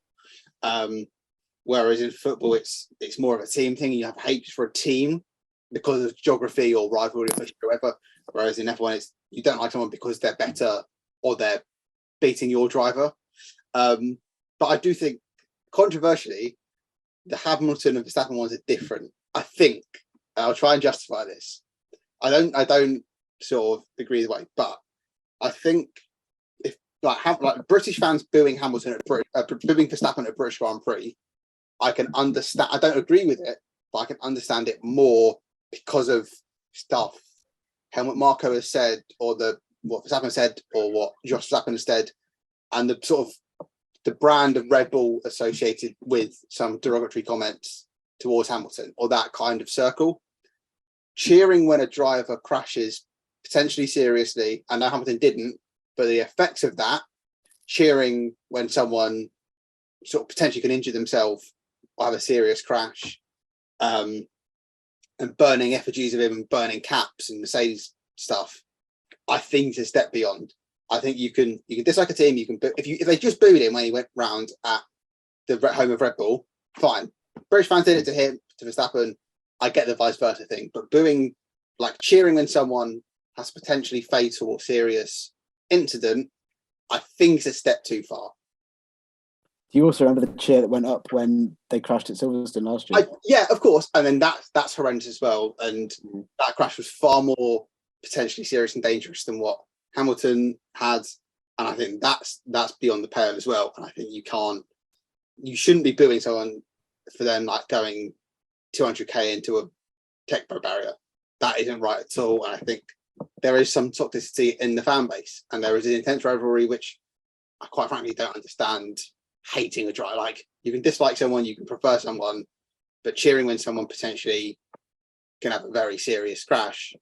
Speaker 2: Whereas in football, it's more of a team thing. You have hate for a team because of geography or rivalry or whatever. Whereas in F1, it's you don't like someone because they're better or they're beating your driver. But I do think, controversially, the Hamilton and Verstappen ones are different. I think I'll try and justify this. I don't sort of agree the way, but I think if like British fans booing Hamilton booing Verstappen at British Grand Prix, I can understand. I don't agree with it, but I can understand it more because of stuff Helmut Marko has said, or what Verstappen said, or what Jos Verstappen has said, and the sort of the brand of Red Bull associated with some derogatory comments towards Hamilton, or that kind of circle. Cheering when a driver crashes potentially seriously, and now Hamilton didn't, but the effects of that, cheering when someone sort of potentially can injure themselves or have a serious crash, and burning effigies of him, burning caps and Mercedes stuff, I think is a step beyond. I think you can dislike a team. You can if they just booed him when he went round at the home of Red Bull, fine. British fans did it to him, to Verstappen. I get the vice versa thing, but booing, like cheering when someone has potentially fatal or serious incident, I think is a step too far.
Speaker 1: Do you also remember the cheer that went up when they crashed at Silverstone last year?
Speaker 2: Yeah, of course. And then that's horrendous as well. And that crash was far more potentially serious and dangerous than what Hamilton had. And I think that's beyond the pale as well. And I think you shouldn't be booing someone for them like going 200k into a tech pro barrier. That isn't right at all. And I think there is some toxicity in the fan base, and there is an intense rivalry which I quite frankly don't understand. Hating a driver, like you can dislike someone, you can prefer someone, but cheering when someone potentially can have a very serious crash,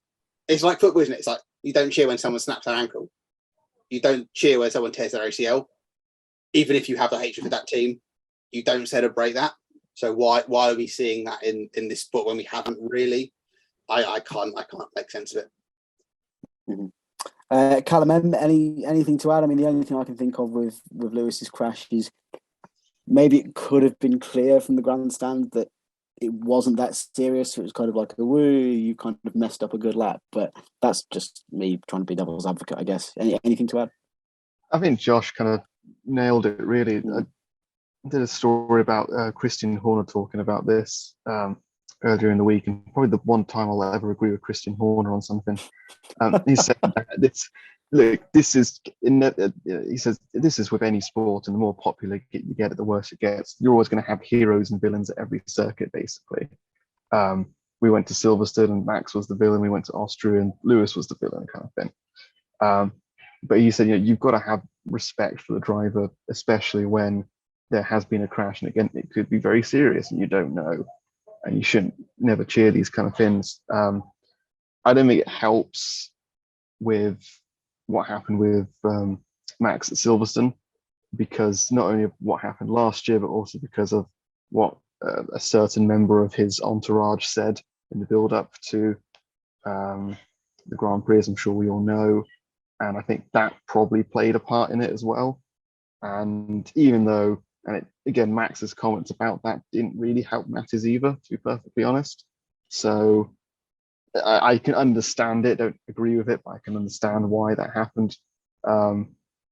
Speaker 2: it's like football, isn't it? It's like you don't cheer when someone snaps their ankle, you don't cheer when someone tears their ACL, even if you have the hatred for that team, you don't celebrate that. So why are we seeing that in this sport when we haven't really? I can't make sense of it.
Speaker 1: Mm-hmm. Callum, anything to add? I mean, the only thing I can think of with Lewis's crash is maybe it could have been clear from the grandstand that it wasn't that serious. It was kind of like a woo, you kind of messed up a good lap. But that's just me trying to be devil's advocate, I guess. Anything to add?
Speaker 3: I think Josh kind of nailed it, really. I did a story about Christian Horner talking about this earlier in the week, and probably the one time I'll ever agree with Christian Horner on something. He said this is he says this is with any sport, and the more popular you get it, the worse it gets. You're always going to have heroes and villains at every circuit, basically. We went to Silverstone and Max was the villain. We went to Austria and Lewis was the villain, kind of thing. But he said, you've got to have respect for the driver, especially when there has been a crash, and again, it could be very serious and you don't know, and you shouldn't never cheer these kind of things. I don't think it helps with what happened with Max at Silverstone, because not only of what happened last year, but also because of what a certain member of his entourage said in the build-up to the Grand Prix, as I'm sure we all know. And I think that probably played a part in it as well. And even though, again, Max's comments about that didn't really help matters either, to be perfectly honest. So I can understand it, don't agree with it, but I can understand why that happened.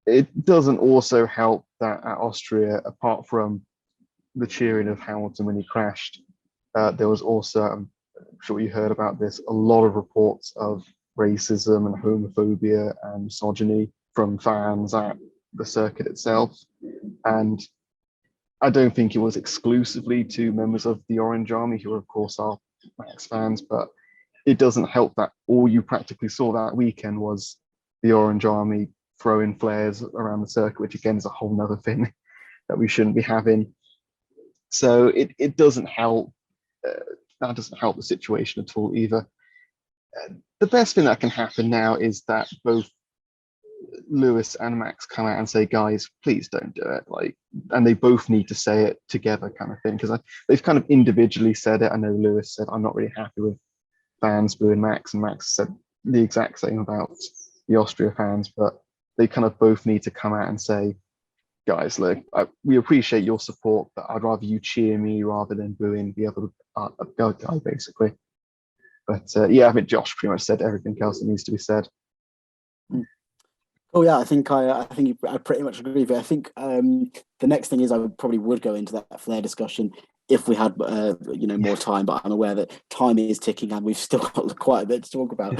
Speaker 3: It doesn't also help that at Austria, apart from the cheering of Hamilton when he crashed, there was also, I'm sure you heard about this, a lot of reports of racism and homophobia and misogyny from fans at the circuit itself. And I don't think it was exclusively to members of the Orange Army, who of course are Max fans, but it doesn't help that all you practically saw that weekend was the Orange Army throwing flares around the circuit, which again is a whole nother thing that we shouldn't be having. So it doesn't help. That doesn't help the situation at all either. The best thing that can happen now is that both Lewis and Max come out and say, guys, please don't do it. And they both need to say it together, kind of thing, because they've kind of individually said it. I know Lewis said, I'm not really happy with fans booing Max, and Max said the exact same about the Austria fans, but they kind of both need to come out and say, guys, look, we appreciate your support, but I'd rather you cheer me rather than booing the other guy, basically. But I think Josh pretty much said everything else that needs to be said.
Speaker 1: Oh yeah, I think I pretty much agree with it. I think the next thing is I probably would go into that flare discussion if we had more time, but I'm aware that time is ticking and we've still got quite a bit to talk about.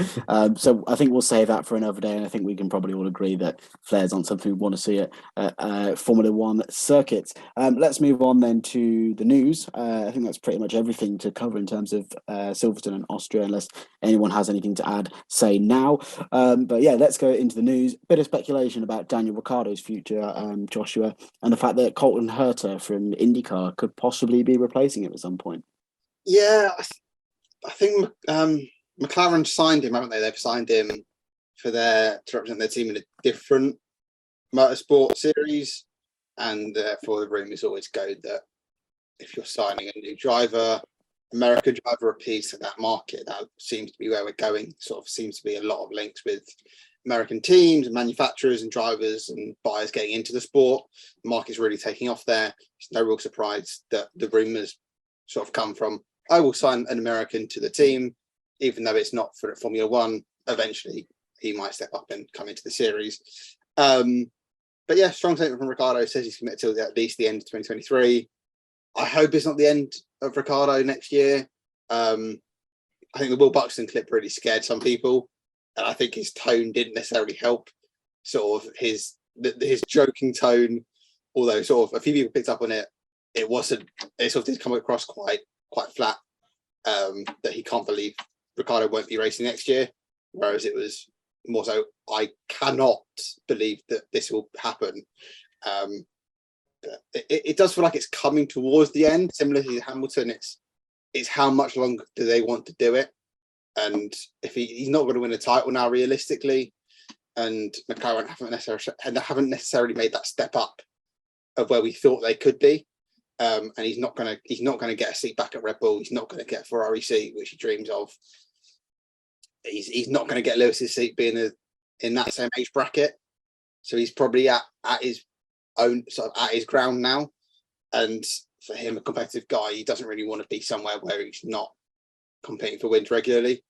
Speaker 1: So I think we'll save that for another day, and I think we can probably all agree that flares aren't something we want to see at Formula One circuits. Let's move on then to the news. I think that's pretty much everything to cover in terms of Silverstone and Austria, unless anyone has anything to add, say now. But yeah, let's go into the news. Bit of speculation about Daniel Ricciardo's future, Joshua, and the fact that Colton Herta from IndyCar could possibly be replacing him at some point.
Speaker 2: Yeah, I think McLaren signed him, haven't they? They've signed him to represent their team in a different motorsport series, and therefore the rumours always go that if you're signing a new driver, American driver appeals to that market. That seems to be where we're going. Sort of seems to be a lot of links with American teams and manufacturers and drivers and buyers getting into the sport. The market's really taking off there. It's no real surprise that the rumours sort of come from, I will sign an American to the team, even though it's not for Formula One. Eventually, he might step up and come into the series. But yeah, strong statement from Ricciardo. Says he's committed till at least the end of 2023. I hope it's not the end of Ricciardo next year. I think the Will Buxton clip really scared some people, and I think his tone didn't necessarily help. Sort of his joking tone, although sort of a few people picked up on it. It wasn't. It sort of did come across quite flat. That he can't believe Ricciardo won't be racing next year, whereas it was more so, I cannot believe that this will happen. It does feel like it's coming towards the end, similar to Hamilton. It's how much longer do they want to do it, and if he's not going to win a title now, realistically, and McLaren haven't necessarily made that step up of where we thought they could be, and he's not going to get a seat back at Red Bull. He's not going to get a Ferrari seat, which he dreams of. He's not going to get Lewis's seat being in that same age bracket, so he's probably at his own sort of at his ground now. And for him, a competitive guy, he doesn't really want to be somewhere where he's not competing for wins regularly.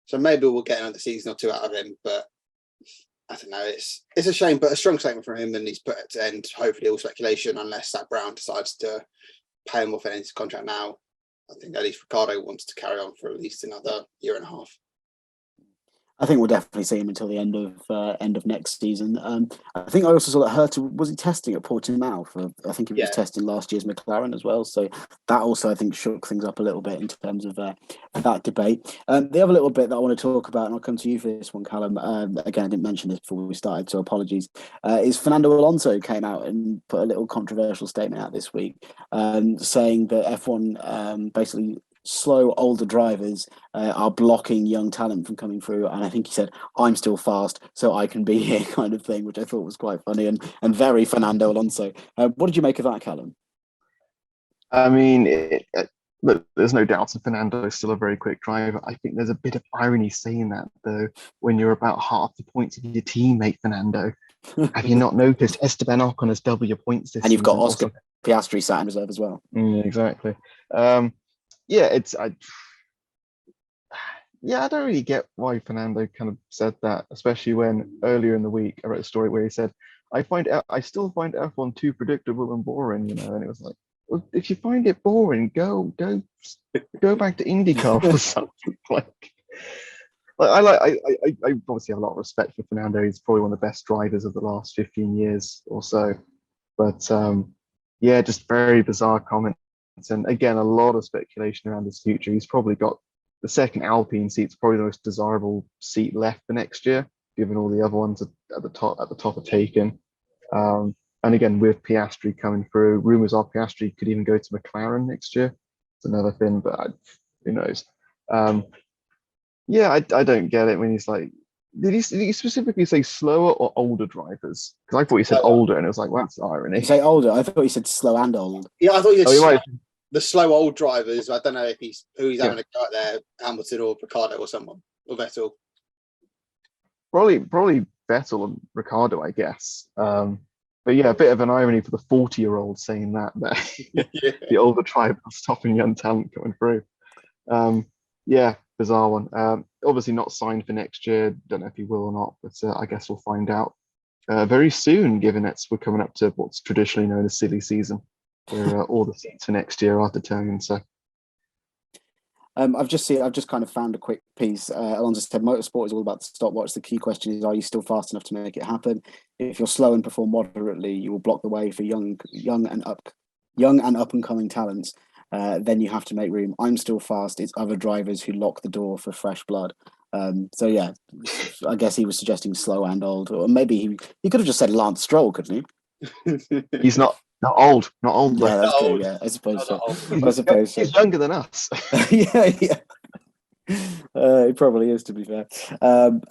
Speaker 2: So maybe we'll get another season or two out of him, but I don't know. It's a shame, but a strong statement from him, and he's put it to end hopefully all speculation, unless Zach Brown decides to pay him off in his contract now. I think at least Ricciardo wants to carry on for at least another year and a half.
Speaker 1: I think we'll definitely see him until the end of next season. I think I also saw that Herta, was he testing at Portimao? I think he was testing last year's McLaren as well. So that also, I think, shook things up a little bit in terms of that debate. The other little bit that I want to talk about, and I'll come to you for this one, Callum. Again, I didn't mention this before we started, so apologies. Is Fernando Alonso came out and put a little controversial statement out this week, saying that F1 basically slow older drivers are blocking young talent from coming through, and I think he said, "I'm still fast, so I can be here," kind of thing, which I thought was quite funny and very Fernando Alonso. What did you make of that, Callum?
Speaker 3: I mean, look, there's no doubt that Fernando is still a very quick driver. I think there's a bit of irony saying that, though, when you're about half the points of your teammate, Fernando. Have you not noticed Esteban Ocon has double your points this season?
Speaker 1: And you've got Oscar Piastri sat in reserve as well.
Speaker 3: Exactly. I don't really get why Fernando kind of said that, especially when earlier in the week I wrote a story where he said, I still find F1 too predictable and boring, and it was like, well, if you find it boring, go back to IndyCar or something. I obviously have a lot of respect for Fernando. He's probably one of the best drivers of the last 15 years or so, but just very bizarre comments. And again, a lot of speculation around his future. He's probably got the second Alpine seat's probably the most desirable seat left for next year, given all the other ones at the top are taken. And again, with Piastri coming through, rumors are Piastri could even go to McLaren next year. It's another thing, but who knows? I don't get it when he's like, did he specifically say slower or older drivers? Because I thought he said older, and it was like, well, that's irony.
Speaker 1: Did you say older? I thought he said slow and old.
Speaker 2: Yeah, I thought you said the slow old drivers. I don't know if he's having a go at there, Hamilton or Ricciardo or someone, or Vettel.
Speaker 3: Probably Vettel and Ricciardo, I guess. But yeah, a bit of an irony for the 40-year-old saying that the older drivers stopping young talent coming through. Bizarre one. Obviously not signed for next year. Don't know if he will or not, but I guess we'll find out very soon, given we're coming up to what's traditionally known as silly season, where all the seats for next year are determined. So
Speaker 1: I've just kind of found a quick piece. Alonso said, "Motorsport is all about the stopwatch. The key question is, are you still fast enough to make it happen? If you're slow and perform moderately, you will block the way for young and up and coming talents. Then you have to make room. I'm still fast. It's other drivers who lock the door for fresh blood." I guess he was suggesting slow and old, or maybe he could have just said Lance Stroll, couldn't
Speaker 3: he? He's not old.
Speaker 1: Yeah, that's good. Yeah, I suppose so.
Speaker 3: He's younger than us.
Speaker 1: yeah. It probably is, to be fair.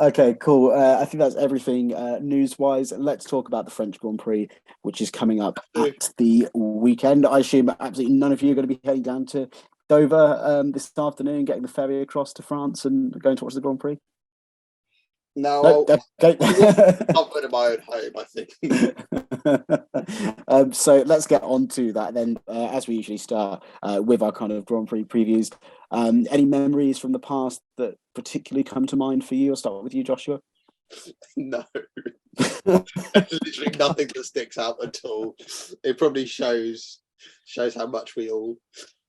Speaker 1: Okay, cool. I think that's everything news-wise. Let's talk about the French Grand Prix, which is coming up at the weekend. I assume absolutely none of you are going to be heading down to Dover this afternoon, getting the ferry across to France and going to watch the Grand Prix.
Speaker 2: No,
Speaker 1: Okay.
Speaker 2: I'll put in my own home, I think.
Speaker 1: So let's get on to that then, as we usually start with our kind of Grand Prix previews. Any memories from the past that particularly come to mind for you? I'll start with you, Joshua.
Speaker 2: No, there's literally nothing that sticks out at all. It probably shows how much we all,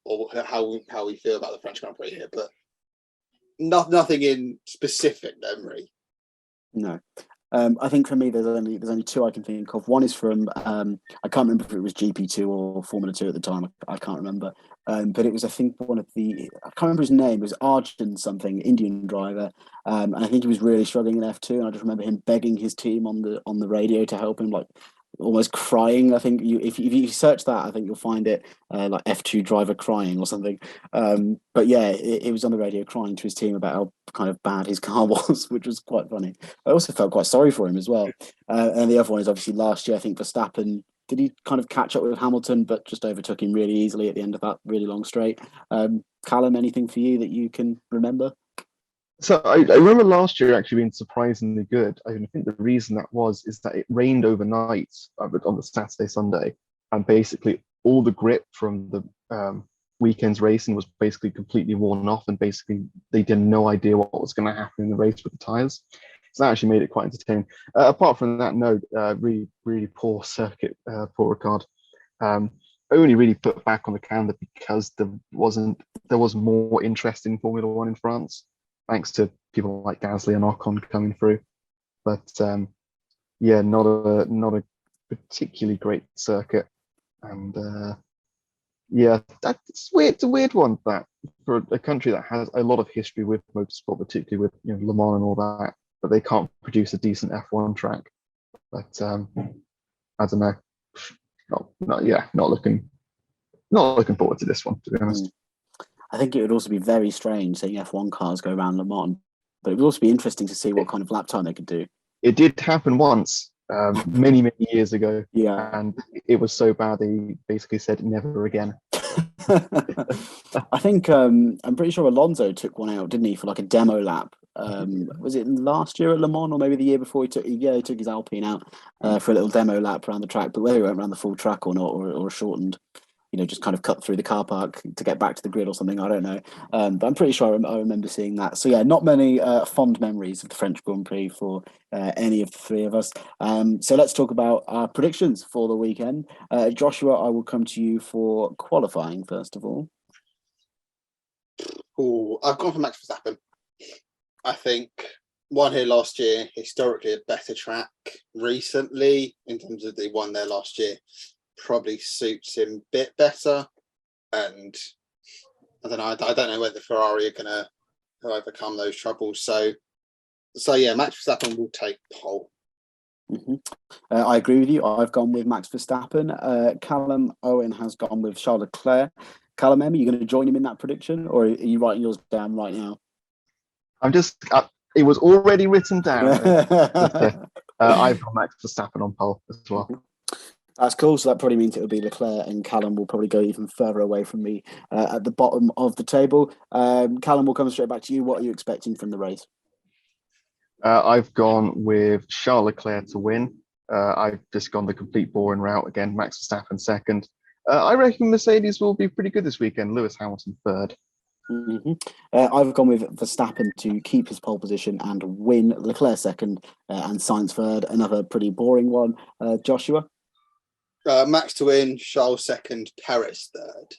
Speaker 2: or how we feel about the French Grand Prix here, but nothing in specific memory.
Speaker 1: No. I think for me, there's only two I can think of. One is from I can't remember if it was GP2 or Formula 2 at the time. I can't remember, but it was, I think, one of the, I can't remember his name. It was Arjun something, Indian driver, and I think he was really struggling in F2. And I just remember him begging his team on the radio to help him, like almost crying. I think if you search that, I think you'll find it like F2 driver crying or something. But yeah, it was on the radio crying to his team about how kind of bad his car was, which was quite funny. I also felt quite sorry for him as well. And the other one is obviously last year. I think Verstappen, did he kind of catch up with Hamilton, but just overtook him really easily at the end of that really long straight. Callum, anything for you that you can remember?
Speaker 3: So I remember last year actually being surprisingly good. I think the reason that is that it rained overnight on the Saturday, Sunday, and basically all the grip from the weekend's racing was basically completely worn off, and basically they had no idea what was going to happen in the race with the tyres. So that actually made it quite entertaining. Apart from that, no, really, really poor circuit, poor Ricard. Only really put back on the calendar because there was more interest in Formula One in France, thanks to people like Gasly and Ocon coming through. But yeah, not a particularly great circuit. And yeah, that's weird. It's a weird one, that for a country that has a lot of history with motorsport, particularly with Le Mans and all that, but they can't produce a decent F1 track. But I don't know. Not looking forward to this one, to be honest.
Speaker 1: I think it would also be very strange seeing F1 cars go around Le Mans, but it would also be interesting to see what kind of lap time they could do.
Speaker 3: It did happen once, many years ago.
Speaker 1: Yeah.
Speaker 3: And it was so bad they basically said never again.
Speaker 1: I think I'm pretty sure Alonso took one out, didn't he, for like a demo lap? Was it last year at Le Mans or maybe the year before? He took his Alpine out for a little demo lap around the track, but whether he went around the full track or not, or shortened, just kind of cut through the car park to get back to the grid or something. I don't know. But I'm pretty sure I remember seeing that. So yeah, not many fond memories of the French Grand Prix for any of the three of us. So let's talk about our predictions for the weekend. Joshua, I will come to you for qualifying first of all.
Speaker 2: Ooh, I've gone for Max Verstappen. I think won here last year, historically a better track recently in terms of they won there last year. Probably suits him a bit better, and I don't know whether Ferrari are going to overcome those troubles. So yeah, Max Verstappen will take pole.
Speaker 1: Mm-hmm. I agree with you. I've gone with Max Verstappen. Callum, Owen has gone with Charles Leclerc. Callum, are you going to join him in that prediction, or are you writing yours down right now?
Speaker 3: It was already written down. I've got Max Verstappen on pole as well.
Speaker 1: That's cool. So that probably means it will be Leclerc, and Callum will probably go even further away from me at the bottom of the table. Callum, will come straight back to you. What are you expecting from the race?
Speaker 3: I've gone with Charles Leclerc to win. I've just gone the complete boring route again. Max Verstappen second. I reckon Mercedes will be pretty good this weekend. Lewis Hamilton third.
Speaker 1: Mm-hmm. I've gone with Verstappen to keep his pole position and win. Leclerc second and Sainz third. Another pretty boring one. Joshua?
Speaker 2: Max to win, Charles second, Perez third.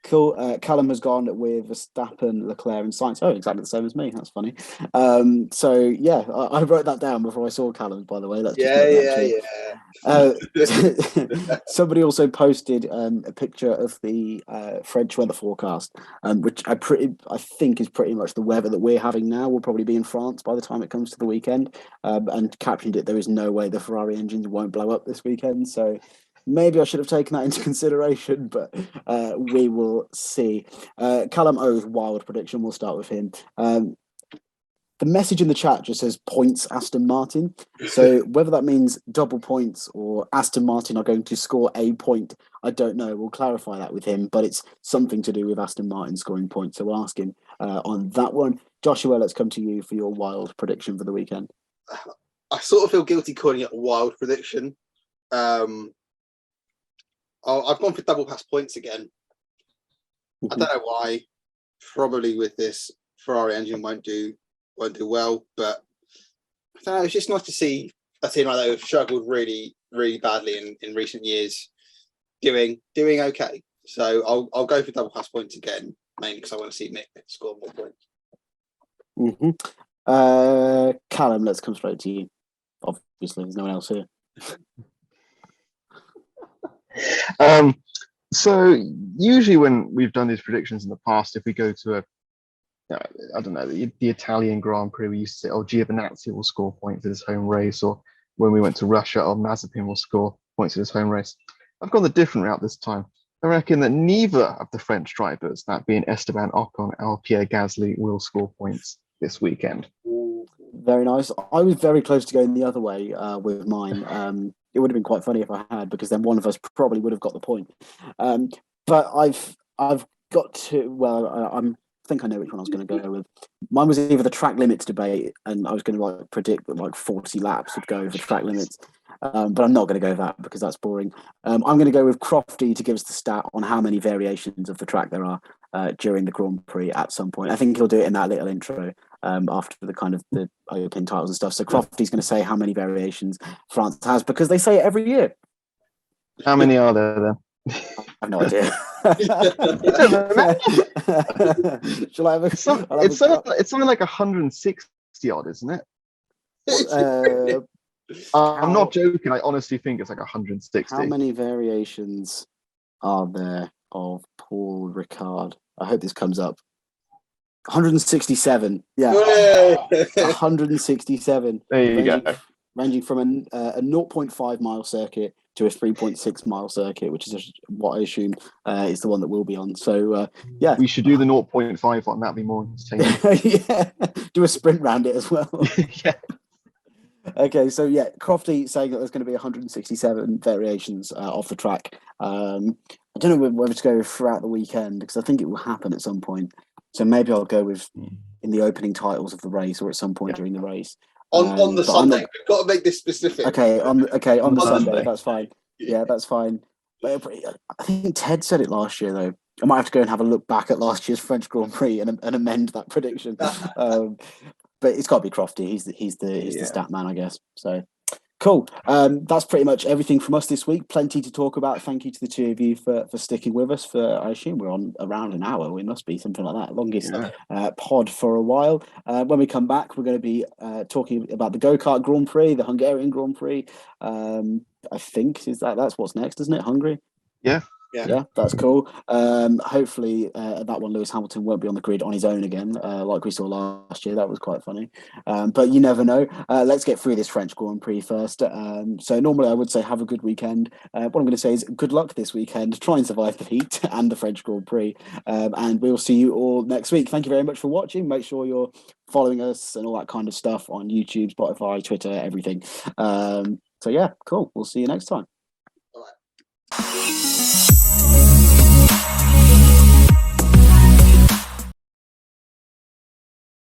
Speaker 1: Cool. Callum has gone with Verstappen, Leclerc, and Sainz. Oh, exactly the same as me. That's funny. So yeah, I wrote that down before I saw Callum's. By the way, Somebody also posted a picture of the French weather forecast, which I think is pretty much the weather that we're having now. Will probably be in France by the time it comes to the weekend, and captioned it. There is no way the Ferrari engines won't blow up this weekend. So maybe I should have taken that into consideration, but we will see. Callum O's wild prediction. We'll start with him. The message in the chat just says points Aston Martin. So whether that means double points or Aston Martin are going to score a point, I don't know. We'll clarify that with him, but it's something to do with Aston Martin scoring points. So we'll ask him on that one. Joshua, let's come to you for your wild prediction for the weekend.
Speaker 2: I sort of feel guilty calling it a wild prediction. I've gone for double pass points again. I don't know why. Probably with this Ferrari engine won't do well, but I don't know. It's just nice to see a team like that who've struggled really, really badly in recent years doing okay. So I'll go for double pass points again, mainly because I want to see Mick score more points.
Speaker 1: Callum, let's come straight to you. Obviously, there's no one else here.
Speaker 3: So usually when we've done these predictions in the past, if we go to I don't know, the Italian Grand Prix, we used to say, oh, Giovinazzi will score points in his home race, or when we went to Russia, oh, Mazepin will score points in his home race. I've gone the different route this time. I reckon that neither of the French drivers, that being Esteban Ocon and Pierre Gasly, will score points this weekend.
Speaker 1: Very nice. I was very close to going the other way with mine. It would have been quite funny if I had, because then one of us probably would have got the point. But I've got to. Well, I think I know which one I was going to go with. Mine was either the track limits debate, and I was going to predict that 40 laps would go for track limits. But I'm not going to go with that because that's boring. I'm going to go with Crofty to give us the stat on how many variations of the track there are during the Grand Prix at some point. I think he'll do it in that little intro after the kind of the open titles and stuff. So Crofty's going to say how many variations France has, because they say it every year.
Speaker 3: How many are there then?
Speaker 1: I have no idea. Shall I have
Speaker 3: It's something like 160 odd, isn't it? I'm not joking. I honestly think it's like 160.
Speaker 1: How many variations are there of Paul Ricard? I hope this comes up. 167. Yeah. 167.
Speaker 3: There you go.
Speaker 1: Ranging from a 0.5 mile circuit to a 3.6 mile circuit, which is what I assume is the one that we'll be on. So, yeah.
Speaker 3: We should do the 0.5 one. That'd be more entertaining.
Speaker 1: Yeah. Do a sprint round it as well.
Speaker 3: Yeah.
Speaker 1: Okay, so yeah, Crofty saying that there's going to be 167 variations of the track. I don't know whether to go throughout the weekend, because I think it will happen at some point. So maybe I'll go with in the opening titles of the race, or at some point during the race.
Speaker 2: On the Sunday, we've got to make this specific.
Speaker 1: Okay, on the Sunday, that's fine. Yeah, that's fine. But I think Ted said it last year, though. I might have to go and have a look back at last year's French Grand Prix and amend that prediction. But it's got to be Crofty. He's the stat man, I guess. So cool. That's pretty much everything from us this week. Plenty to talk about. Thank you to the two of you for sticking with us. I assume we're on around an hour. We must be something like that. Longest pod for a while. When we come back, we're going to be talking about the go-kart Grand Prix, the Hungarian Grand Prix. I think that's what's next, isn't it? Hungary. Yeah, that's cool. Hopefully that one Lewis Hamilton won't be on the grid on his own again, like we saw last year. That was quite funny. But you never know. Let's get through this French Grand Prix first. So normally I would say have a good weekend. What I'm going to say is good luck this weekend. Try and survive the heat and the French Grand Prix. And we'll see you all next week. Thank you very much for watching. Make sure you're following us and all that kind of stuff on YouTube, Spotify, Twitter, everything. So yeah, cool. We'll see you next time.
Speaker 2: All right.